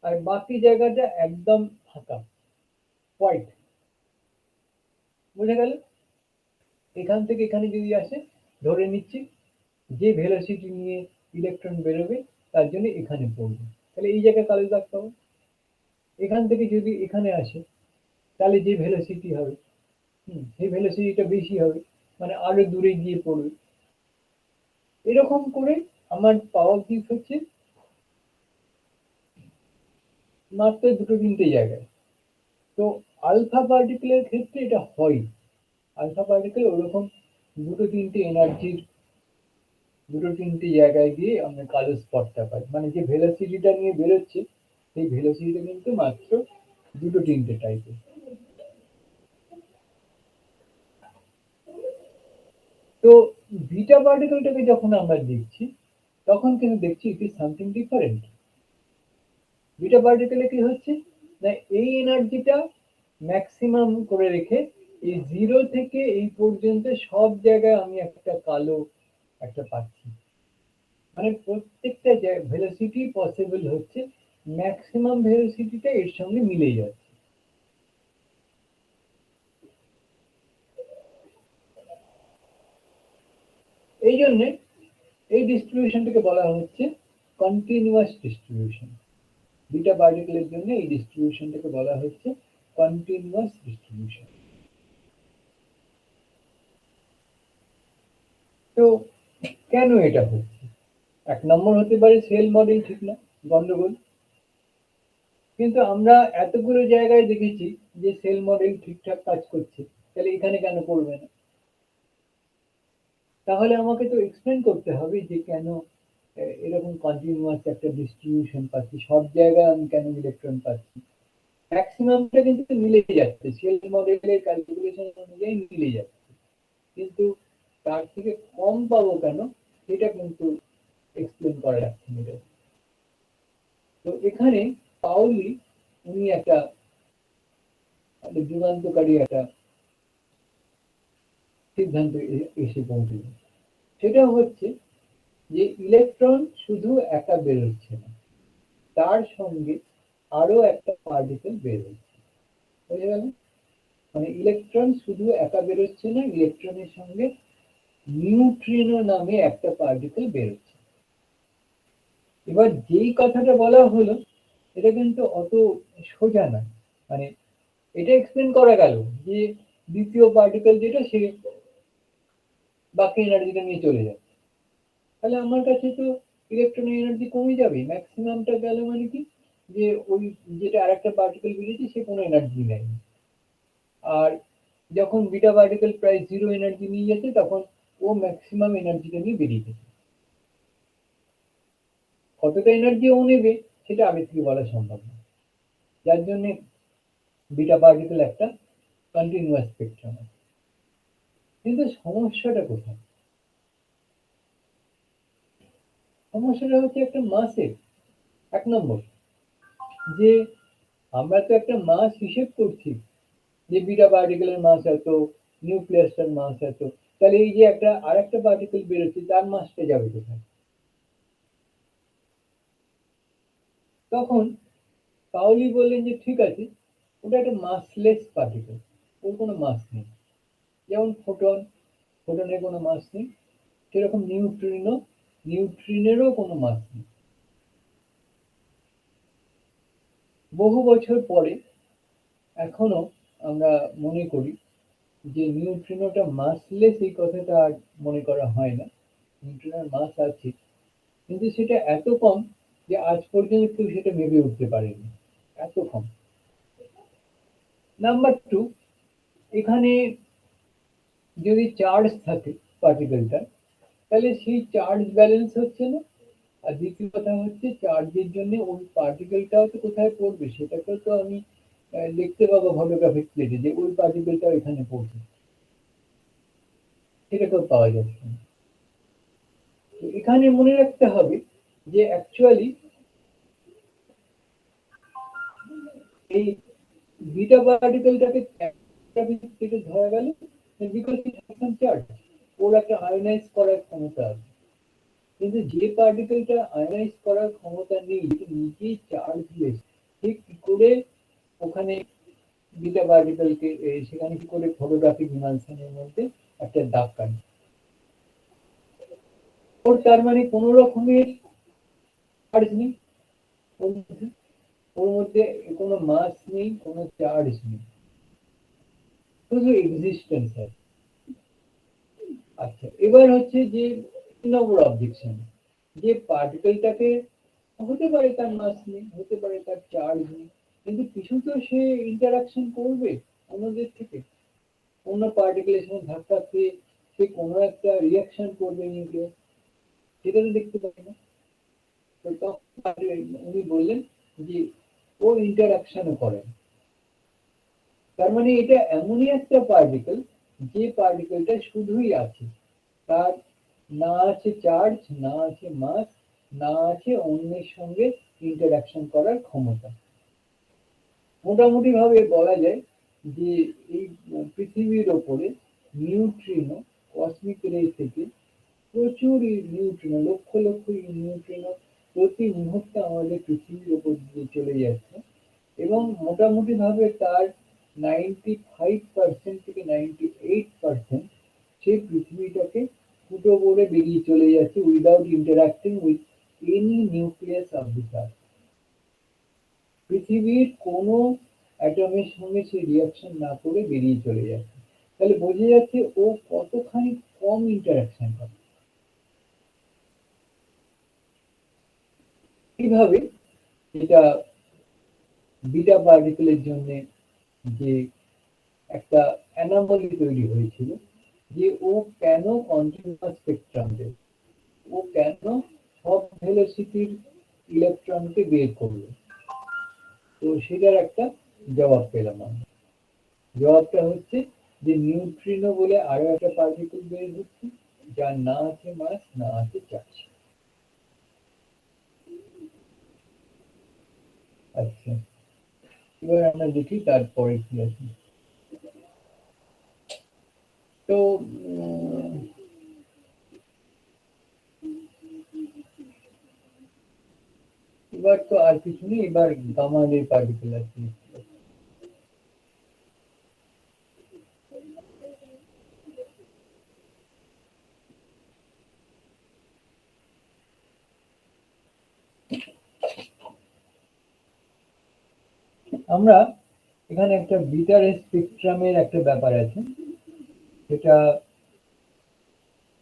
আর বাকি জায়গাটা একদম ফাঁকা হোয়াইট। বুঝে গেল? এখান থেকে এখানে যদি আসে ধরে নিচ্ছি যে ভেলোসিটি নিয়ে ইলেকট্রন বেরোবে তার জন্য এখানে পড়বে, তাহলে এই জায়গায় কালো দাগ পাবো। এখান থেকে যদি এখানে আসে তাহলে যে ভেলোসিটি হবে সেই ভেলোসিটিটা বেশি হবে মানে আরো দূরে গিয়ে পড়বে। এরকম করে আমার পাওয়ার দিক হচ্ছে মাত্র দুটো তিনটে জায়গায়। তো আলফা পার্টিকেলের ক্ষেত্রে এটা হয়, আলফা পার্টিকেল ওরকম দুটো তিনটে এনার্জির দুটো তিনটে জায়গায় গিয়ে আমরা কালো স্পটটা পাই, মানে যে ভেলোসিটিটা নিয়ে বেরোচ্ছে সেই ভেলোসিটিটা কিন্তু মাত্র দুটো তিনটে টাইপের। তো বিটা পার্টিকেলটাকে যখন আমরা দেখছি তখন কিন্তু দেখছি it is something different. Beta পার্টিকেলে কি হচ্ছে না এই এনার্জিটা ম্যাক্সিমাম করে রেখে এই জিরো থেকে এই পর্যন্ত সব জায়গায় আমি একটা কালো একটা পাচ্ছি, মানে প্রত্যেকটা ভেলোসিটি পসিবল হচ্ছে ম্যাক্সিমাম ভেলোসিটিটা এর সঙ্গে মিলে যাচ্ছে। এই জন্য এই ডিস্ট্রিবিউশনটাকে বলা হচ্ছে কন্টিনিউয়াস ডিস্ট্রিবিউশন। বিটা পার্টিকেলের জন্য এই ডিস্ট্রিবিউশনটাকে বলা হচ্ছে কন্টিনিউয়াস ডিস্ট্রিবিউশন। তো কেন এটা হচ্ছে, এক নম্বর হতে পারে সেল মডেল ঠিক না, গন্ডগোল। কিন্তু আমরা এতগুলো জায়গায় দেখেছি যে সেল মডেল ঠিকঠাক কাজ করছে, তাহলে এখানে কেন করবে না? তাহলে আমাকে তো এক্সপ্লেন করতে হবে যে কেন এরকম কন্টিনিউয়াস একটা ডিস্ট্রিবিউশন পাচ্ছি, সব জায়গায় আমি কেন ইলেকট্রন পাচ্ছি। ম্যাক্সিমামটা কিন্তু মিলে যাচ্ছে, সেল মডেলের ক্যালকুলেশন অনুযায়ী মিলে যাচ্ছে, কিন্তু তার থেকে কম পাবো কেন সেটা কিন্তু এক্সপ্লেন করা যাচ্ছে না। তো এখানে পাউলি উনি একটা যুগান্তকারী একটা সিদ্ধান্তে এসে পৌঁছলেন। সেটা হচ্ছে যে ইলেকট্রন শুধু একা বেরোচ্ছে না, তার সঙ্গে আরো একটা পার্টিকেল বের হচ্ছে। বুঝে গেল? মানে ইলেকট্রন শুধু একা বেরোচ্ছে না, ইলেকট্রনের সঙ্গে নিউট্রিনো নামে একটা পার্টিকেল বেরোচ্ছে। এবার যেই কথাটা বলা হলো এটা কিন্তু অত সোজা না, মানে এটা এক্সপ্লেন করা গেল যে দ্বিতীয় পার্টিকেল যেটা সে বাকি এনার্জিটা নিয়ে চলে যাচ্ছে, তাহলে আমার কাছে তো ইলেকট্রনের এনার্জি কমে যাবে, ম্যাক্সিমামটা গেল মানে কি যে ওই যেটা আরেকটা পার্টিকেল বেরিয়েছে সে কোনো এনার্জি নেয়নি। আর যখন বিটা পার্টিকেল প্রায় 0 এনার্জি নিয়ে যাচ্ছে তখন ও ম্যাক্সিমাম এনার্জিটা নিয়ে বেরিয়ে যাচ্ছে। কতটা এনার্জি ও নেবে সেটা আগে থেকে বলা সম্ভব না, যার জন্য বিটা পার্টিকেল একটা কন্টিনিউয়াস স্পেকট্রাম। কিন্তু সমস্যাটা কোথায়? সমস্যাটা হচ্ছে একটা মাসের। 1 নম্বর, যে আমরা তো একটা মাস হিসেব করছি যে বিটা পার্টিকেলের মাস এত, নিউক্লিয়াসটার মাস এত, তাহলে এই যে একটা আরেকটা পার্টিকেল বেরোচ্ছে তার মাসটা যাবে কোথায়? তখন পাউলি বললেন যে ঠিক আছে, ওটা একটা মাসলেস পার্টিকেল, ওর কোনো মাস নেই। যেমন ফোটন, ফোটনের কোনো মাস নেই, সেরকম নিউট্রিনো, নিউট্রিনেরও কোনো মাস নেই। বহু বছর পরে এখনো আমরা মনে করি যে নিউট্রিনোটা মাসলেস, এই কথাটা আর মনে করা হয় না। নিউট্রিনোর মাস আছে, কিন্তু সেটা এত কম যে আজ পর্যন্ত কেউ সেটা ভেবে উঠতে পারেনি, এত কম। নাম্বার 2, এখানে যদি চার্জ থাকে পার্টিকেলটা, তাহলে সেই চার্জ ব্যালেন্স হচ্ছে না। আর দ্বিতীয় কথা হচ্ছে চার্জের জন্য ওই পার্টিকেলটাও তো কোথায় পড়বে, সেটাকেও তো আমি দেখতে পাবো ফটোগ্রাফিক প্লেটে যে ওই পার্টিকেলটা এখানে পড়ছে, সেটাকেও পাওয়া যাচ্ছে না। তো এখানে মনে রাখতে হবে যে অ্যাকচুয়ালি এই বিটা পার্টিকেলটাকে থেকে ধরা গেল because it has some charge, ওর একটা আয়নাইজ করার ক্ষমতা আছে। কিন্তু যে পার্টিকেলটা আয়নাইজ করার ক্ষমতা নেই, নিজেই চার্জলেস, সে কি করে ওখানে বিটা পার্টিকেলকে সেখানে কি করে ফটোগ্রাফিক ইমালশনের মধ্যে একটা দাগ কাটবে? ওর তার মানে কোনো রকমের চার্জ নেই ওর মধ্যে, ওর মধ্যে কোনো মাস নেই, কোনো চার্জ নেই, শুধু এক্সিস্টেন্স আছে। আচ্ছা, এবার হচ্ছে যে নম্বর অবজেকশন, যে পার্টিকেলটাকে হতে পারে তার মাস নেই, হতে পারে তার চার্জ নেই, কিন্তু কিছু তো সে ইন্টারাকশন করবে অন্যদের থেকে, অন্য পার্টিকেলের সঙ্গে ধাক্কা খেয়ে সে কোনো একটা রিয়াকশন করবে নিউক্লিয়াস, সেটা তো দেখতে পাবে না। তো তখন উনি বললেন যে ও ইন্টারাকশনও করে। তার মানে এটা এমনই একটা পার্টিকেল যে পার্টিকেলটা শুধুই আছে, তার না আছে চার্জ, না আছে মাস, না আছে অন্যের সঙ্গে ইন্টারাকশন করার ক্ষমতা। মোটামুটি ভাবে বলা যায় যে এই পৃথিবীর ওপরে নিউট্রিনো কসমিক রে থেকে প্রচুর নিউট্রিনো, লক্ষ লক্ষ নিউট্রিনো প্রতি মুহূর্তে আমাদের পৃথিবীর ওপর দিয়ে চলে যাচ্ছে, এবং মোটামুটি ভাবে তার 95% থেকে 98% সেই পৃথিবীটাকে ফুটো করে বেরিয়ে চলে যাচ্ছে without interacting with any nucleus of the Surf. পৃথিবীর কোনো অ্যাটমের সঙ্গে সে রিয়াকশন না করে বেরিয়ে চলে যাচ্ছে। তাহলে বোঝা যাচ্ছে ও কতখানি কম ইন্টারাকশন করে। এইভাবে এটা বিটা পার্টিকেলের জন্য যে একটা অ্যানোমালি তৈরি হয়েছিল, যে ও কেন কন্টিনিউয়াস স্পেকট্রাম দেবে, ও কেন সব ভেলোসিটির ইলেকট্রনকে বের করবে। তো সেটার একটা জবাব পেলাম আমরা। জবাবটা হচ্ছে যে নিউট্রিনো বলে আরো একটা পার্টিকেল বের হচ্ছে, যার না আছে মাস, না আছে চার্জ। আচ্ছা, এবার আমরা দেখি তারপরে কি আছে। তো এবার তো আর কিছু নেই, এবার গামা রে পার্টিকেল আছে। আমরা এখানে একটা বিটা রে স্পেকট্রামের একটা ব্যাপার আছে, সেটা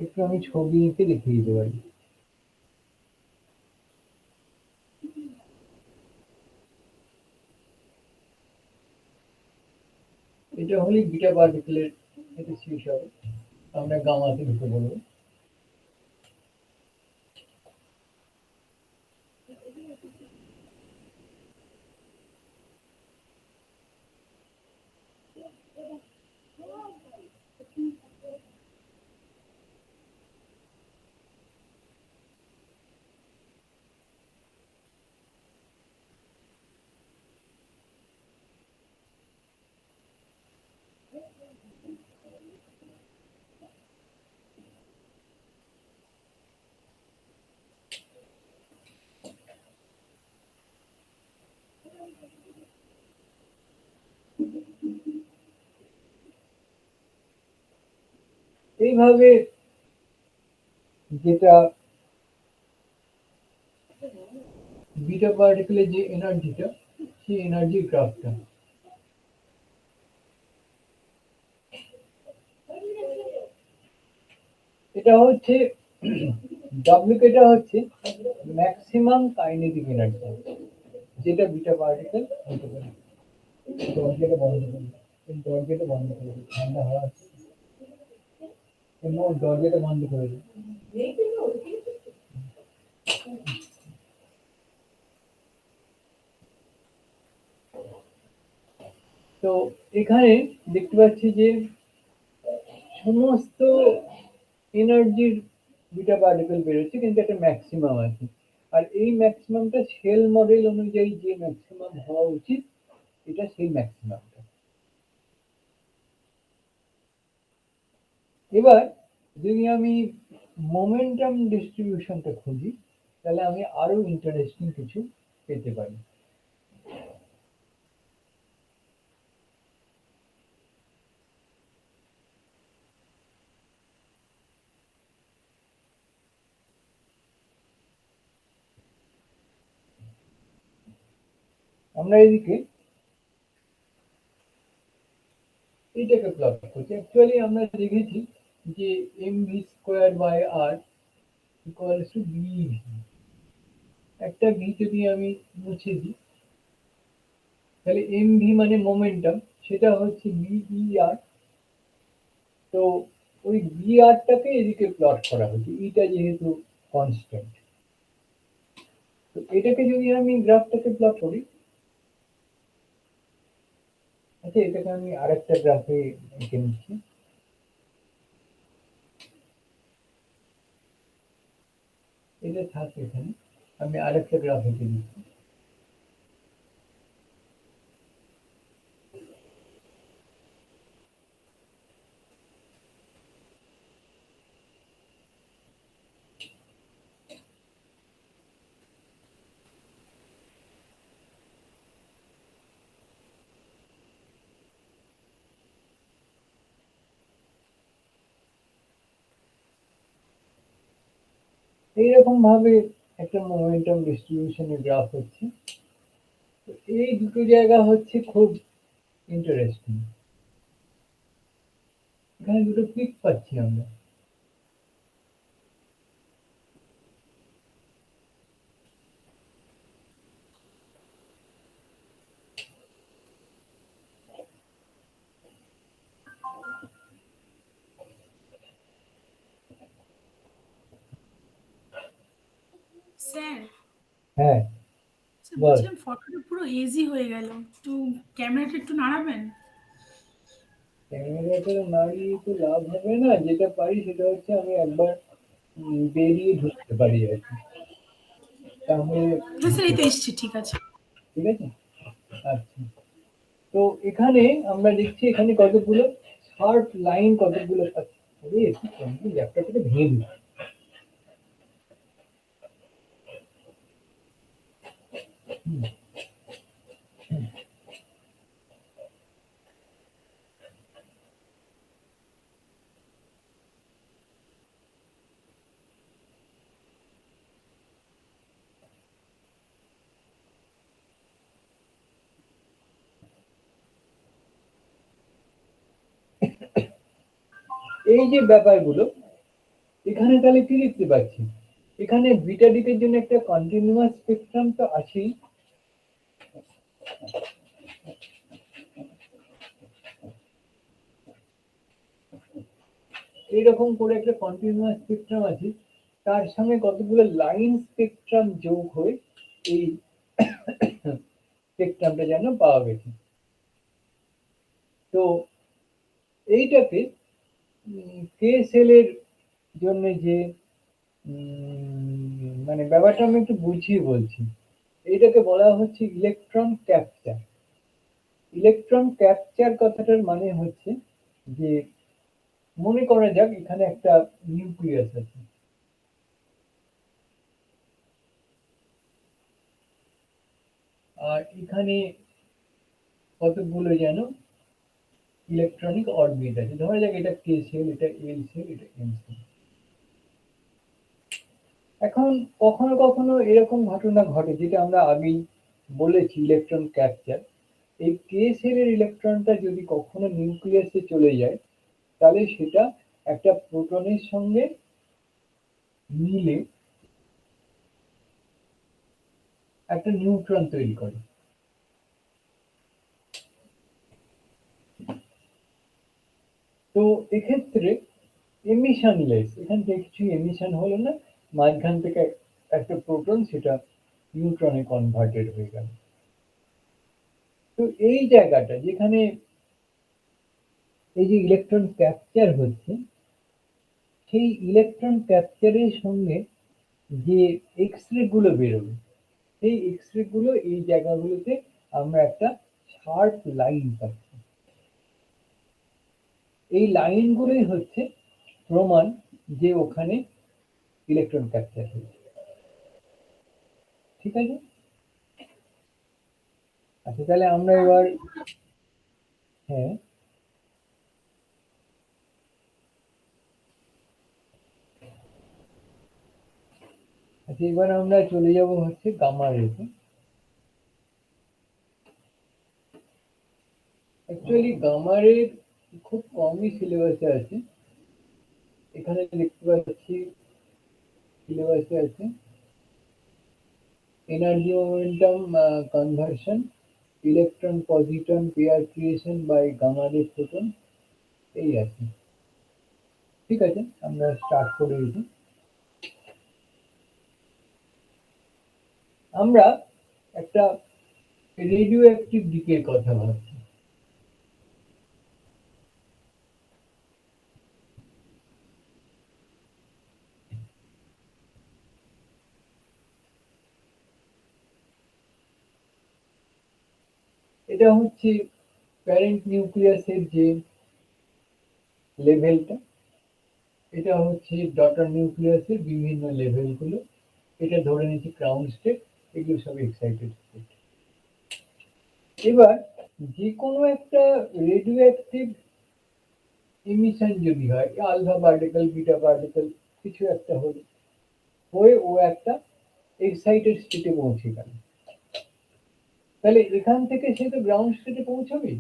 একটু আমি ছবি এঁকে দেখিয়ে দিতে পারি। এটা হলে বিটা পার্টিকেলের এটা শেষ হবে, আমরা গামাতে ঢুকে বলবো। এইভাবে যেটা বিটা পার্টিকেলের যে এনার্জিটা, সেই এনার্জির গ্রাফটা, এটা হচ্ছে ডব্লিউকেটা হচ্ছে ম্যাক্সিমাম কাইনেটিক এনার্জি, যেটা বিটা পার্টিকেল হতে পারে। দরজাটা বন্ধ করুন, দরজাটা বন্ধ করে দিন, ঠান্ডা হাওয়া আসছে, দরজাটা বন্ধ করে দিন। তো এখানে দেখতে পাচ্ছি যে সমস্ত এনার্জির বিটা পার্টিকেল বেরোচ্ছে, কিন্তু একটা ম্যাক্সিমাম আছে। আর এই ম্যাক্সিমামটা শেল মডেল অনুযায়ী যে ম্যাক্সিমাম হওয়া উচিত, এটা সেই ম্যাক্সিমামটা। এবার যদি আমি মোমেন্টাম ডিস্ট্রিবিউশনটা খুঁজি, তাহলে আমি আরো ইন্টারেস্টিং কিছু পেতে পারি। আমরা এদিকে এইটাকে প্লট করছি। অ্যাকচুয়ালি আমরা দেখেছি যে mv square by R equals to BV. একটা ভি যদি আমি মুছে দিই, তাহলে mv মানে মোমেন্টাম, সেটা হচ্ছে বিই আর। তো ওই বি আরটাকে এদিকে প্লট করা হচ্ছে, ইটা যেহেতু কনস্ট্যান্ট। তো এটাকে যদি আমি গ্রাফটাকে প্লট করি, আচ্ছা এটাকে আমি আরেকটা গ্রাফে এঁকে নিচ্ছি। এটা থাকে এখানে, আমি আরেকটা গ্রাফ এঁকে দিচ্ছি। এইরকম ভাবে একটা মোমেন্টাম ডিস্ট্রিবিউশনের গ্রাফ হচ্ছে। এই দুটো জায়গা হচ্ছে খুব ইন্টারেস্টিং। এখানে দুটো পিক পাচ্ছি আমরা। স্যার, হ্যাঁ স্যার বল। বলছিলাম ফটোটা পুরো হেজি হয়ে গেল, একটু ক্যামেরাটা একটু নাড়াবেন? ক্যামেরাটা নাড়িয়ে তো লাভ হবে না, যেটা পারি সেটা হচ্ছে আমি একবার বেরিয়ে ঢুকতে পারি আর কি, তাহলে হ্যাঁ স্যার, এই তো এসছে, ঠিক আছে। ঠিক আছে। আচ্ছা, তো এখানে আমরা দেখছি এখানে কতগুলো শার্প লাইন, কতগুলো পাচ্ছি। আরে একটু ল্যাপটপটা ভেঙে দিই। এই যে ব্যাপারগুলো, এখানে তাহলে কি দেখতে পাচ্ছি, এখানে বিটা ডিটের জন্য একটা কন্টিনিউয়াস স্পেকট্রাম তো আছেই। এইরকম করে একটা কন্টিনিউয়াস স্পেকট্রাম আছে, তার সঙ্গে কতগুলো লাইন স্পেকট্রাম যোগ হয়ে এই স্পেকট্রামটা যেন পাওয়া গেছে। তো এইটাকে কে সেলের জন্য যে মানে ব্যাপারটা আমি একটু বুঝিয়ে বলছি। এইটাকে বলা হচ্ছে ইলেকট্রন ক্যাপচার। ইলেকট্রন ক্যাপচার কথাটার মানে হচ্ছে যে মনে করা যাক এখানে একটা নিউক্লিয়াস আছে, আর এখানে কতগুলো যেন ইলেকট্রনিক অরবিট আছে। ধরা যাক এটা কে সেল, এটা এল সেল, এটা এম সেল। এখন কখনো কখনো এরকম ঘটনা ঘটে যেটা আমরা আগেই বলেছি, ইলেকট্রন ক্যাপচার। এই কে সেলের ইলেকট্রনটা যদি কখনো নিউক্লিয়াসে চলে যায়, তাহলে সেটা একটা প্রোটনের সঙ্গে মিলে একটা নিউট্রন তৈরি করে। তো এক্ষেত্রে এমিশন লেস, এখান থেকে কিছু এমিশন হলো না, মাঝখান থেকে একটা প্রোটন সেটা নিউট্রনে কনভার্টেড হয়ে গেল। তো এই জায়গাটা যেখানে এই যে ইলেকট্রন ক্যাপচার হচ্ছে, সেই ইলেকট্রন ক্যাপচারের সঙ্গে যে এক্স রে গুলো বেরোবে, সেই এক্স রে গুলো এই জায়গাগুলোতে আমরা একটা শার্প লাইন পাচ্ছি। এই লাইনগুলোই হচ্ছে প্রমাণ যে ওখানে ইলেকট্রন ক্যাপচার হচ্ছে। ঠিক আছে? আচ্ছা, তাহলে আমরা এবার হ্যাঁ, আচ্ছা এবার আমরা চলে যাব হচ্ছে গামা রেতে। অ্যাকচুয়ালি গামা রে খুব কমই সিলেবাসে আছে। এখানে দেখতে পাচ্ছি সিলেবাসে আছে energy momentum conversion, electron positron pair creation by gamma ray photon, এই আছে। ঠিক আছে, আমরা স্টার্ট করে দিই। আমরা একটা রেডিও অ্যাক্টিভ দিকের কথা ভাবছি। এটা হচ্ছে প্যারেন্ট নিউক্লিয়াসের যে লেভেলটা, এটা হচ্ছে ডটার নিউক্লিয়াসের বিভিন্ন লেভেলগুলো। এটা ধরে নিচ্ছি গ্রাউন্ড স্টেট, এগুলো সব এক্সাইটেড স্টেট। এবার যে কোনো একটা রেডিও অ্যাক্টিভ ইমিশন যদি হয়, আলফা পার্টিকেল বিটা পার্টিকেল কিছু একটা হলো, হয়ে ও একটা এক্সাইটেড স্টেটে পৌঁছে গেল, তাহলে এখান থেকে সে তো গ্রাউন্ড স্টেটে পৌঁছাবে।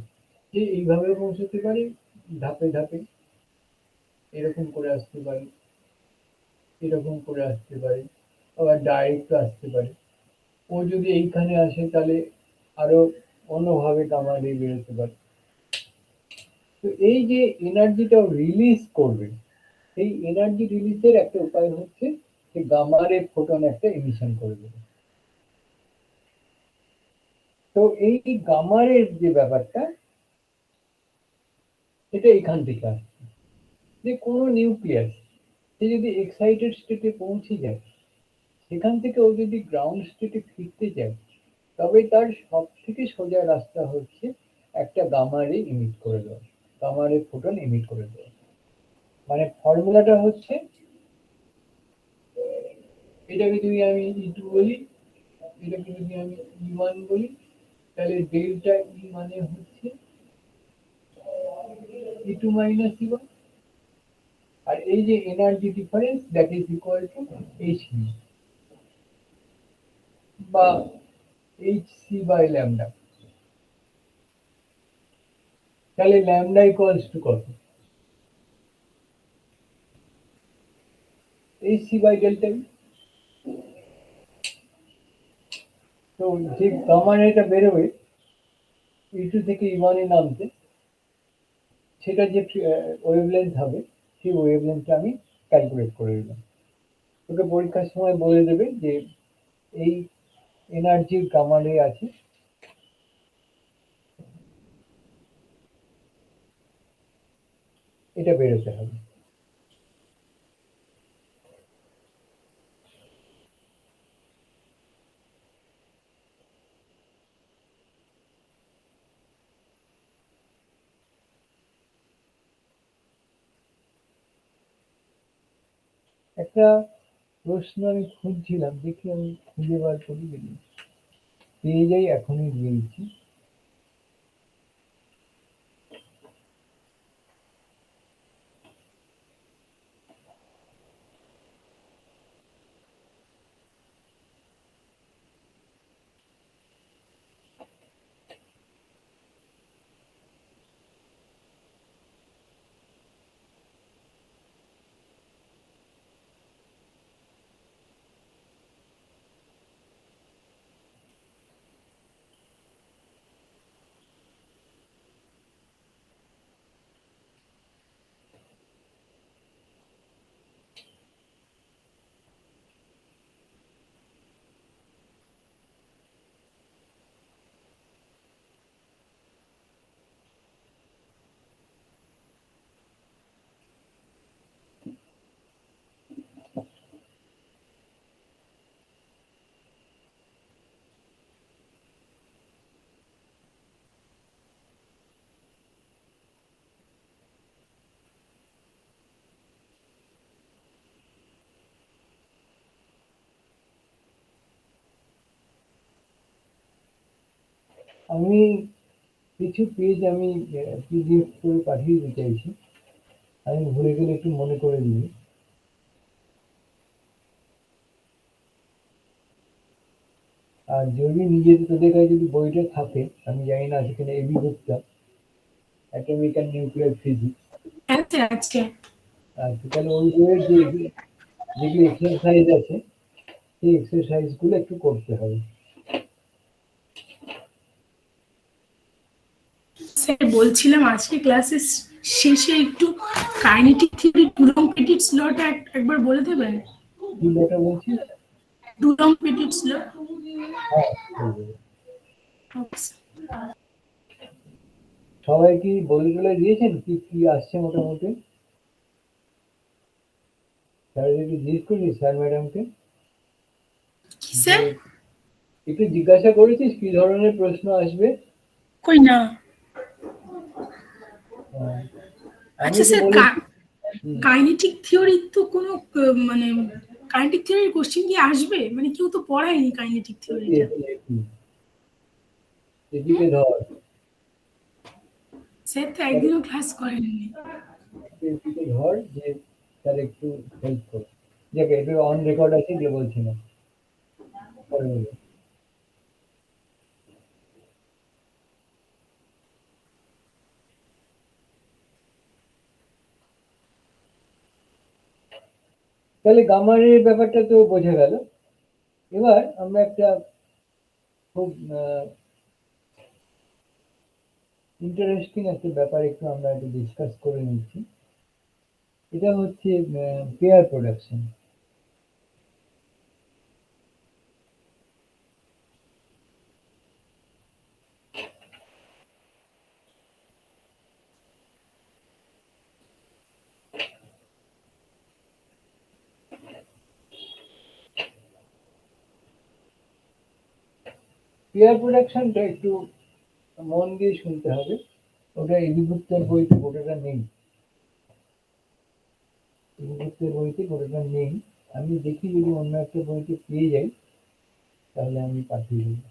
যে এইভাবে পৌঁছতে পারে, ধাপে ধাপে এরকম করে আসতে পারে, এরকম করে আসতে পারে, আবার ডাইরেক্ট আসতে পারে। ও যদি এইখানে আসে তাহলে আরো অন্যভাবে গামা রে বেরোতে পারে। তো এই যে এনার্জিটা রিলিজ করবে, এই এনার্জি রিলিজের একটা উপায় হচ্ছে যে গামা রে ফোটন একটা এমিশন করে দেবে। তো এই গামা রে যে ব্যাপারটা, এটা এখান থেকে আসছে। যে কোনো নিউক্লিয়াস সে যদি এক্সাইটেড স্টেটে পৌঁছে যায়, সেখান থেকে ও যদি গ্রাউন্ড স্টেটে ফিরতে চায়, তবে তার সব থেকে সোজা রাস্তা হচ্ছে একটা গামা রে ইমিট করে দেওয়া, গামা রে ফোটন ইমিট করে দেওয়া। মানে ফর্মুলাটা হচ্ছে, এটাকে যদি আমি E2 বলি, এটাকে যদি আমি E1 বলি, তাহলে ডেল্টা ই মানে হচ্ছে E2 মাইনাস E1, আর এই যে energy difference that is equal to hν বা hc বাই ল্যামডা। তাহলে ল্যামডা ইকুয়ালস টু কত? hc by delta E. তো যে গামা রেটা বেরোবে E2 থেকে E1 এ নামতে, সেটা যে ওয়েভলেন্থ হবে, সেই ওয়েভলেন্থটা আমি ক্যালকুলেট করে দিলাম। ওকে পরীক্ষার সময় বলে দেবে যে এই এনার্জির গামা রে আছে, এটা বেরোতে হবে। একটা প্রশ্ন আমি খুঁজছিলাম, দেখি আমি খুঁজে বার করি, যদি পেয়ে যাই এখনই দিয়ে দিচ্ছি। আমি কিছু পেজ আমি পিডিএফ করে পাঠিয়ে দিতে চাইছি, আমি ভুলে গেলে একটু মনে করে দিবি। আর যদি নিজের তোদের কাছে যদি বইটা থাকে, আমি জানি না সেখানে AB Gupta atomic and nuclear physics আছে আছে। আছে, তাহলে ওই বইয়ের যে যেগুলো এক্সারসাইজ আছে সেই এক্সারসাইজ গুলো একটু করতে হবে। স্যার বলছিলাম আজকে ক্লাসের শেষে একটু কাইনেটিক থিওরি ডুলং পেটিটস লটা একবার বলে দেবেন? কি লেটা বলছিস? ডুলং পেটিটস ল। হ্যাঁ, বলবো। সবাই কি বই টলে দিয়েছেন, কি কি আসছে মোটামুটি? স্যার একটু জিজ্ঞেস করিস স্যার ম্যাডামকে কি যে স্যার? একটু জিজ্ঞাসা করেছিস কি ধরনের প্রশ্ন আসবে? কই না। আহ, আমি আচ্ছা তো স্যার, বলেছি। হুম, কাইনেটিক থিওরির তো কোনো মানে কাইনেটিক থিওরির কোশ্চেন কি আসবে? মানে কেউ তো পড়ায়নি কাইনেটিক থিওরিটা। এদিকে ধর, স্যার তো একদিনও ক্লাস করেননি। এদিকে ধর যে স্যার একটু হেল্প কর। দেখ এটা অন রেকর্ড আছে, যে বলছি না, পরে বলবো। তাহলে গামা রে ব্যাপারটা তো বোঝা গেল। এবার আমরা একটা খুব ইন্টারেস্টিং একটা ব্যাপার একটু আমরা একটু ডিসকাস করে নিচ্ছি। এটা হচ্ছে পেয়ার প্রোডাকশন। পেয়ার প্রোডাকশনটা একটু মন দিয়ে শুনতে হবে। ওটা এবি গুপ্তার বইতে গোটাটা নেই, এবি গুপ্তের বইতে গোটাটা নেই। আমি দেখি যদি অন্য একটা বইতে পেয়ে যাই তাহলে আমি পাঠিয়ে দেবো।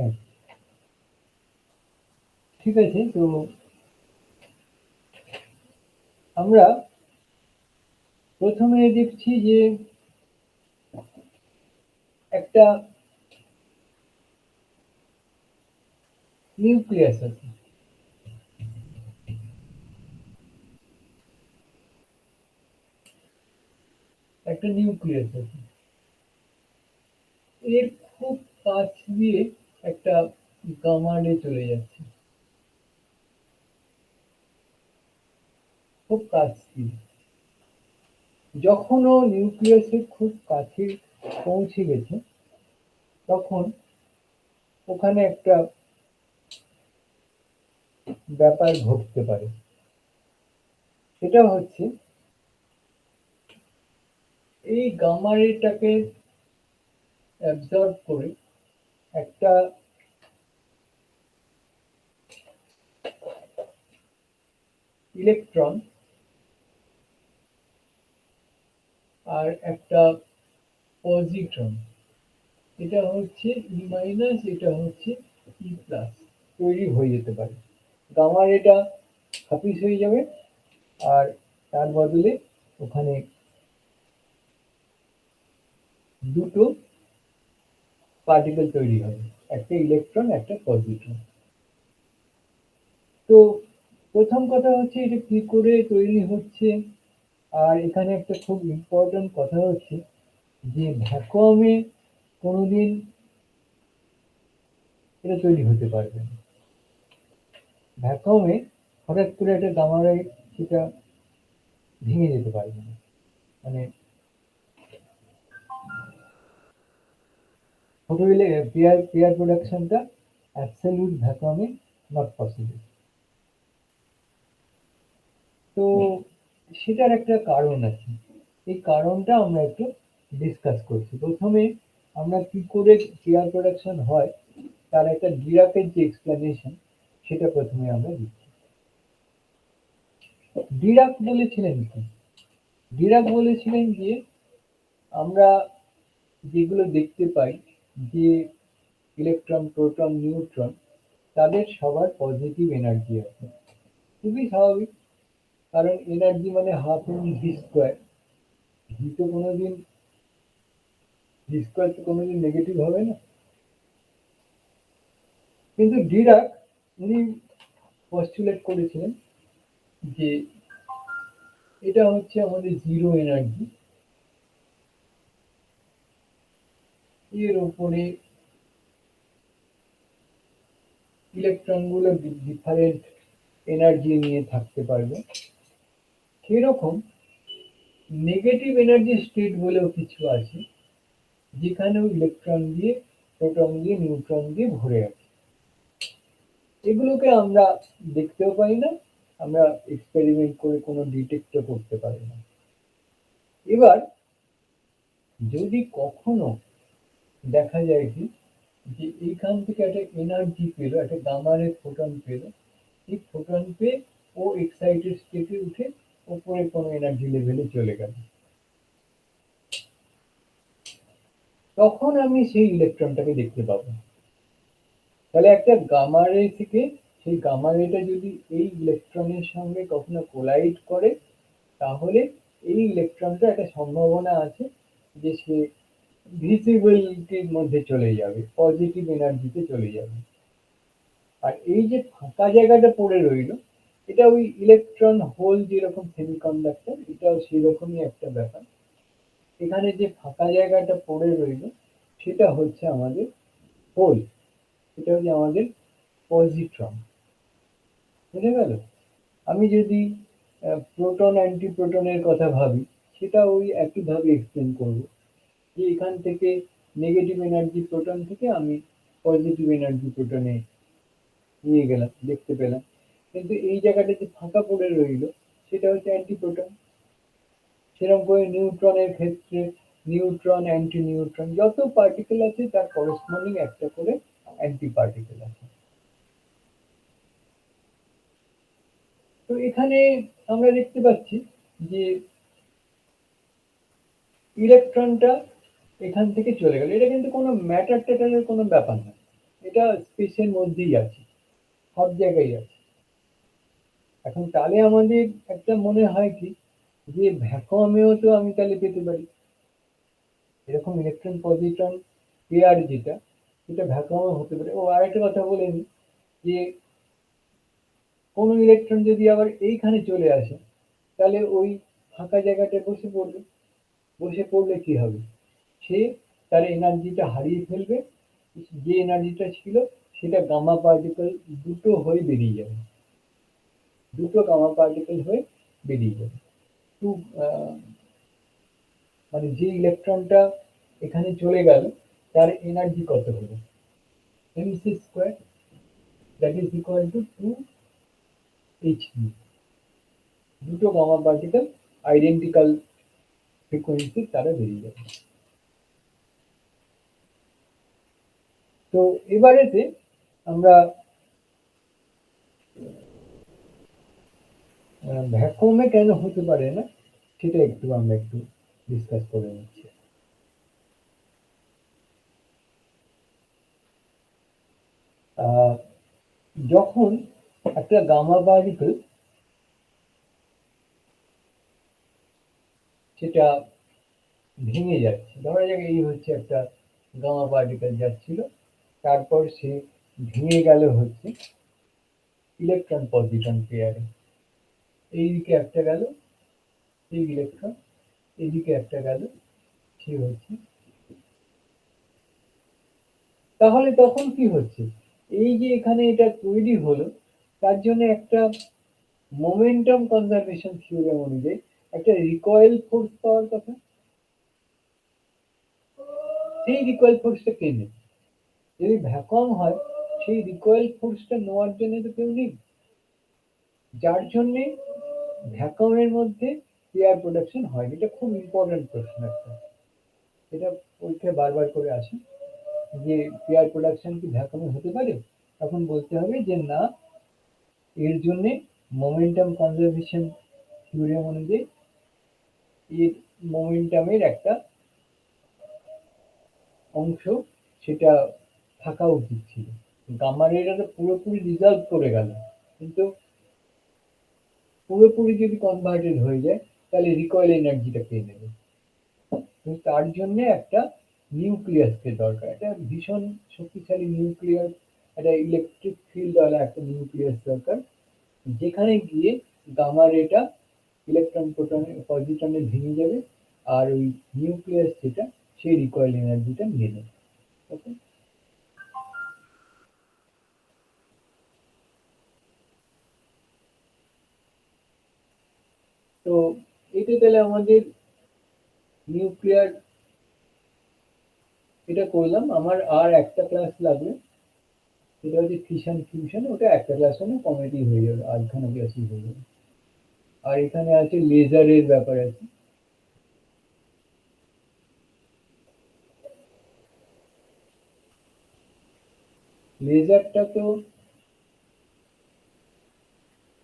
হ্যাঁ, ঠিক আছে। তো আমরা প্রথমে দেখছি যে একটা নিউক্লিয়াস আছে। একটা নিউক্লিয়াস আছে, এর খুব কাছ দিয়ে একটা গামা রে চলে যাচ্ছে, খুব কাছ দিয়ে। যখন ও নিউক্লিয়াসের খুব কাছে পৌঁছে গেছে, তখন ওখানে একটা ব্যাপার ঘটতে পারে। সেটা হচ্ছে এই গামা রেটাকে অ্যাবজর্ব করে একটা ইলেকট্রন আর একটা পজিট্রন, এটা হচ্ছে ই মাইনাস, এটা হচ্ছে ই প্লাস, তৈরি হয়ে যেতে পারে। গামা রেটা হাফিস হয়ে যাবে, আর তার বদলে ওখানে দুটো পার্টিকেল তৈরি হবে, একটা ইলেকট্রন একটা পজিট্রন। তো প্রথম কথা হচ্ছে এটা কি করে তৈরি হচ্ছে, আর এখানে একটা খুব ইম্পর্টেন্ট কথা হচ্ছে যে ভ্যাকুয়ামে কোনোদিন এটা তৈরি হতে পারবে না। ভ্যাকুয়ামে হঠাৎ করে একটা গামা রে সেটা ভেঙে যেতে পারবে না, মানে ফটো পেয়ার প্রোডাকশনটা অ্যাবসলিউট ভ্যাকুয়ামে নট পসিবল। তো সেটার একটা কারণ আছে, এই কারণটা আমরা একটু ডিসকাস করছি। প্রথমে আমরা কি করে পেয়ার প্রোডাকশন হয় তার একটা ডিরাকের যে এক্সপ্লেনেশন, সেটা প্রথমে আমরা দিচ্ছি। ডিরাক বলেছিলেন কি? ডিরাক বলেছিলেন যে আমরা যেগুলো দেখতে পাই যে ইলেকট্রন প্রোটন নিউট্রন তাদের সবার পজিটিভ এনার্জি আছে, খুবই স্বাভাবিক, কারণ এনার্জি মানে half in V square. V তো কোনোদিন, ভি স্কোয়ার তো কোনোদিন নেগেটিভ হবে না। কিন্তু ডিরাক উনি পস্টুলেট করেছিলেন যে এটা হচ্ছে আমাদের জিরো এনার্জি, এর উপরে ইলেকট্রনগুলো ডিফারেন্ট এনার্জি নিয়ে থাকতে পারবে। সেরকম নেগেটিভ এনার্জি স্টেট বলেও কিছু আছে, যেখানেও ইলেকট্রন দিয়ে প্রোটন দিয়ে নিউট্রন দিয়ে ভরে আছে। এগুলোকে আমরা দেখতেও পাই না, আমরা এক্সপেরিমেন্ট করে কোনো ডিটেক্টও করতে পারি না। এবার যদি কখনো দেখা যায় কি যে এইখান থেকে একটা এনার্জি পেলো, একটা গামা রে ফোটন পেলো, এই ফোটন পেয়ে ও এক্সাইটেড স্টেটে উঠে ওপরে কোনো এনার্জি লেভেলে চলে গেল, তখন আমি সেই ইলেকট্রনটাকে দেখতে পাবো। তাহলে একটা গামা রে থেকে সেই গামা রেটা যদি এই ইলেকট্রনের সঙ্গে কখনো কোলাইড করে, তাহলে এই ইলেকট্রনটা একটা সম্ভাবনা আছে যে সে ভিজিবিলিটির মধ্যে চলে যাবে, পজিটিভ এনার্জিতে চলে যাবে। আর এই যে ফাঁকা জায়গাটা পড়ে রইল, এটা ওই ইলেকট্রন হোল যেরকম সেমিকন্ডাক্টর, এটাও সেরকমই একটা ব্যাপার। এখানে যে ফাঁকা জায়গাটা পড়ে রইল সেটা হচ্ছে আমাদের হোল, এটা হচ্ছে আমাদের পজিট্রন। বুঝে গেল? আমি যদি প্রোটন অ্যান্টি প্রোটনের কথা ভাবি, সেটা ওই একইভাবে এক্সপ্লেন করবো যে এখান থেকে নেগেটিভ এনার্জি প্রোটন থেকে আমি পজিটিভ এনার্জি প্রোটনে নিয়ে গেলাম, দেখতে পেলাম। কিন্তু এই জায়গাটা যে ফাঁকা পড়ে রইল সেটা হচ্ছে অ্যান্টি প্রোটন। সেরকম করে নিউট্রনের ক্ষেত্রে নিউট্রন অ্যান্টি নিউট্রন যত পার্টিকেল আছে তার করসপন্ডিং একটা করে অ্যান্টি পার্টিকেল আছে। তো এখানে আমরা দেখতে পাচ্ছি যে ইলেকট্রনটা এখান থেকে চলে গেল, এটা কিন্তু কোনো ম্যাটার ট্যাটারের কোনো ব্যাপার না। এটা স্পেসের মধ্যেই আছে, সব জায়গায় আছে। এখন তাহলে আমাদের একটা মনে হয় কি, যে ভ্যাকুয়ামেও তো আমি তাহলে পেতে পারি এরকম ইলেকট্রন পজিট্রন পেয়ার, যেটা সেটা ভ্যাকুয়ামে হতে পারে। ও আরেকটা কথা বলে নি, যে কোনো ইলেকট্রন যদি আবার এইখানে চলে আসে, তাহলে ওই ফাঁকা জায়গাটায় বসে পড়বে। বসে পড়লে কি হবে, সে তার এনার্জিটা হারিয়ে ফেলবে, যে এনার্জিটা ছিল সেটা গামা পার্টিকেল দুটো হয়ে বেরিয়ে যাবে, দুটো গামা পার্টিকেল হয়ে বেরিয়ে যাবে। টু মানে যে ইলেকট্রনটা এখানে চলে গেল তার এনার্জি কত হলো, mc square, that is equal two 2hν। দুটো গামা পার্টিকেল আইডেন্টিক্যাল ফ্রিকোয়েন্সি তারা বেরিয়ে যাবে। তো এবারেতে আমরা ভ্যাকুয়ামে কেন হতে পারে না সেটা আমরা একটু ডিসকাস করে নিচ্ছি। যখন একটা গামা পার্টিকেল সেটা ভেঙে যাচ্ছে, ধরা যাক এই হচ্ছে একটা গামা পার্টিকেল যাচ্ছিল, তারপর সে ভেঙে গেল হচ্ছে ইলেকট্রন পজিট্রন পেয়ারে। এইদিকে একটা গেল এই ইলেকট্রন, এইদিকে একটা গেল, সে হচ্ছে। তাহলে তখন কি হচ্ছে, এই যে এখানে এটা তৈরি হলো, তার জন্য একটা মোমেন্টাম কনজারভেশন থিওরেম অনুযায়ী একটা রিকয়েল ফোর্স পাওয়ার কথা। সেই রিকয়েল ফোর্সটা কে নেবে? যদি ভ্যাকুয়াম হয়, সেই রিকয়েল ফোর্সটা নেওয়ার জন্য তো কেউ নেই, যার জন্যে ভ্যাকুয়ামের মধ্যে পেয়ার প্রোডাকশন হয়। এটা খুব ইম্পর্টেন্ট প্রশ্ন একটা, এটা পরীক্ষায় বারবার করে আসে, যে পেয়ার প্রোডাকশন কি ভ্যাকুয়ামে হতে পারে? তখন বলতে হবে যে না, এর জন্যে মোমেন্টাম কনজারভেশন থিওরেম অনুযায়ী এর মোমেন্টামের একটা অংশ সেটা থাকা উচিত ছিল। গামা রেটা তো পুরোপুরি রিজলভ করে গেল, কিন্তু পুরোপুরি যদি কনভার্টেড হয়ে যায় তাহলে রিকয়েল এনার্জিটা পেয়ে নেবে। তো তার জন্য একটা নিউক্লিয়াসকে দরকার, একটা ভীষণ শক্তিশালী নিউক্লিয়াস, একটা ইলেকট্রিক ফিল্ড ওয়ালা একটা নিউক্লিয়াস দরকার, যেখানে গিয়ে গামা রেটা ইলেকট্রন প্রোটনে পজিট্রনে ভেঙে যাবে, আর ওই নিউক্লিয়াস যেটা সেই রিকয়েল এনার্জিটা নিয়ে নেবে। ওকে, তো এটা তাহলে আমাদের নিউক্লিয়ার এটা করলাম। আমার আর একটা ক্লাস লাগবে, সেটা হচ্ছে ফিশন ফিউশন, ওটা একটা ক্লাস হলে কমেডি হয়ে যাবে, আধখানা ক্লাসই হয়ে যাবে। আর এখানে আছে লেজারের ব্যাপার আছে। লেজারটা তো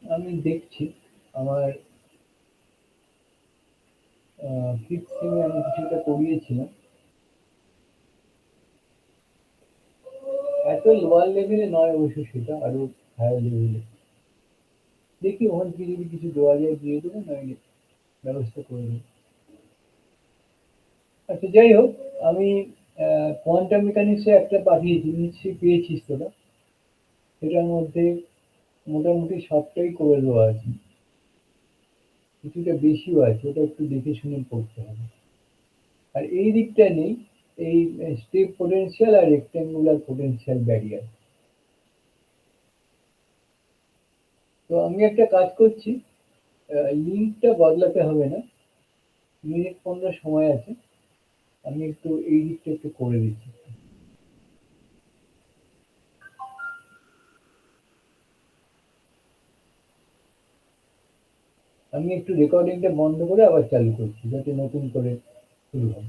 আমি দেখছি, আমার ফিফথ সেমে আমি কিছুটা করিয়েছিলাম, এত লোয়ার লেভেলে নয় অবশ্য, সেটা আরো হায়ার লেভেলে। দেখি ওখান থেকে যদি কিছু দেওয়া যায় দিয়ে দেবো, নইলে ব্যবস্থা করে দেবো। আচ্ছা, যাই হোক, আমি কোয়ান্টাম মেকানিক্সে একটা পাঠিয়েছি, নিশ্চয়ই পেয়েছিস তোরা। সেটার মধ্যে মোটামুটি সবটাই করে দেওয়া আছে, কিছুটা বেশিও আছে, ওটা একটু দেখে শুনে পড়তে হবে। আর এই দিকটা নেই, এই স্টেপ পোটেনশিয়াল আর রেক্ট্যাঙ্গুলার পোটেনশিয়াল ব্যারিয়ার। তো আমি একটা কাজ করছি, লিঙ্কটা বদলাতে হবে না, মিনিট 15 সময় আছে, আমি একটু এই দিকটা একটু করে দিচ্ছি। আমি একটু রেকর্ডিংটা বন্ধ করে আবার চালু করছি, যাতে নতুন করে শুরু হয়।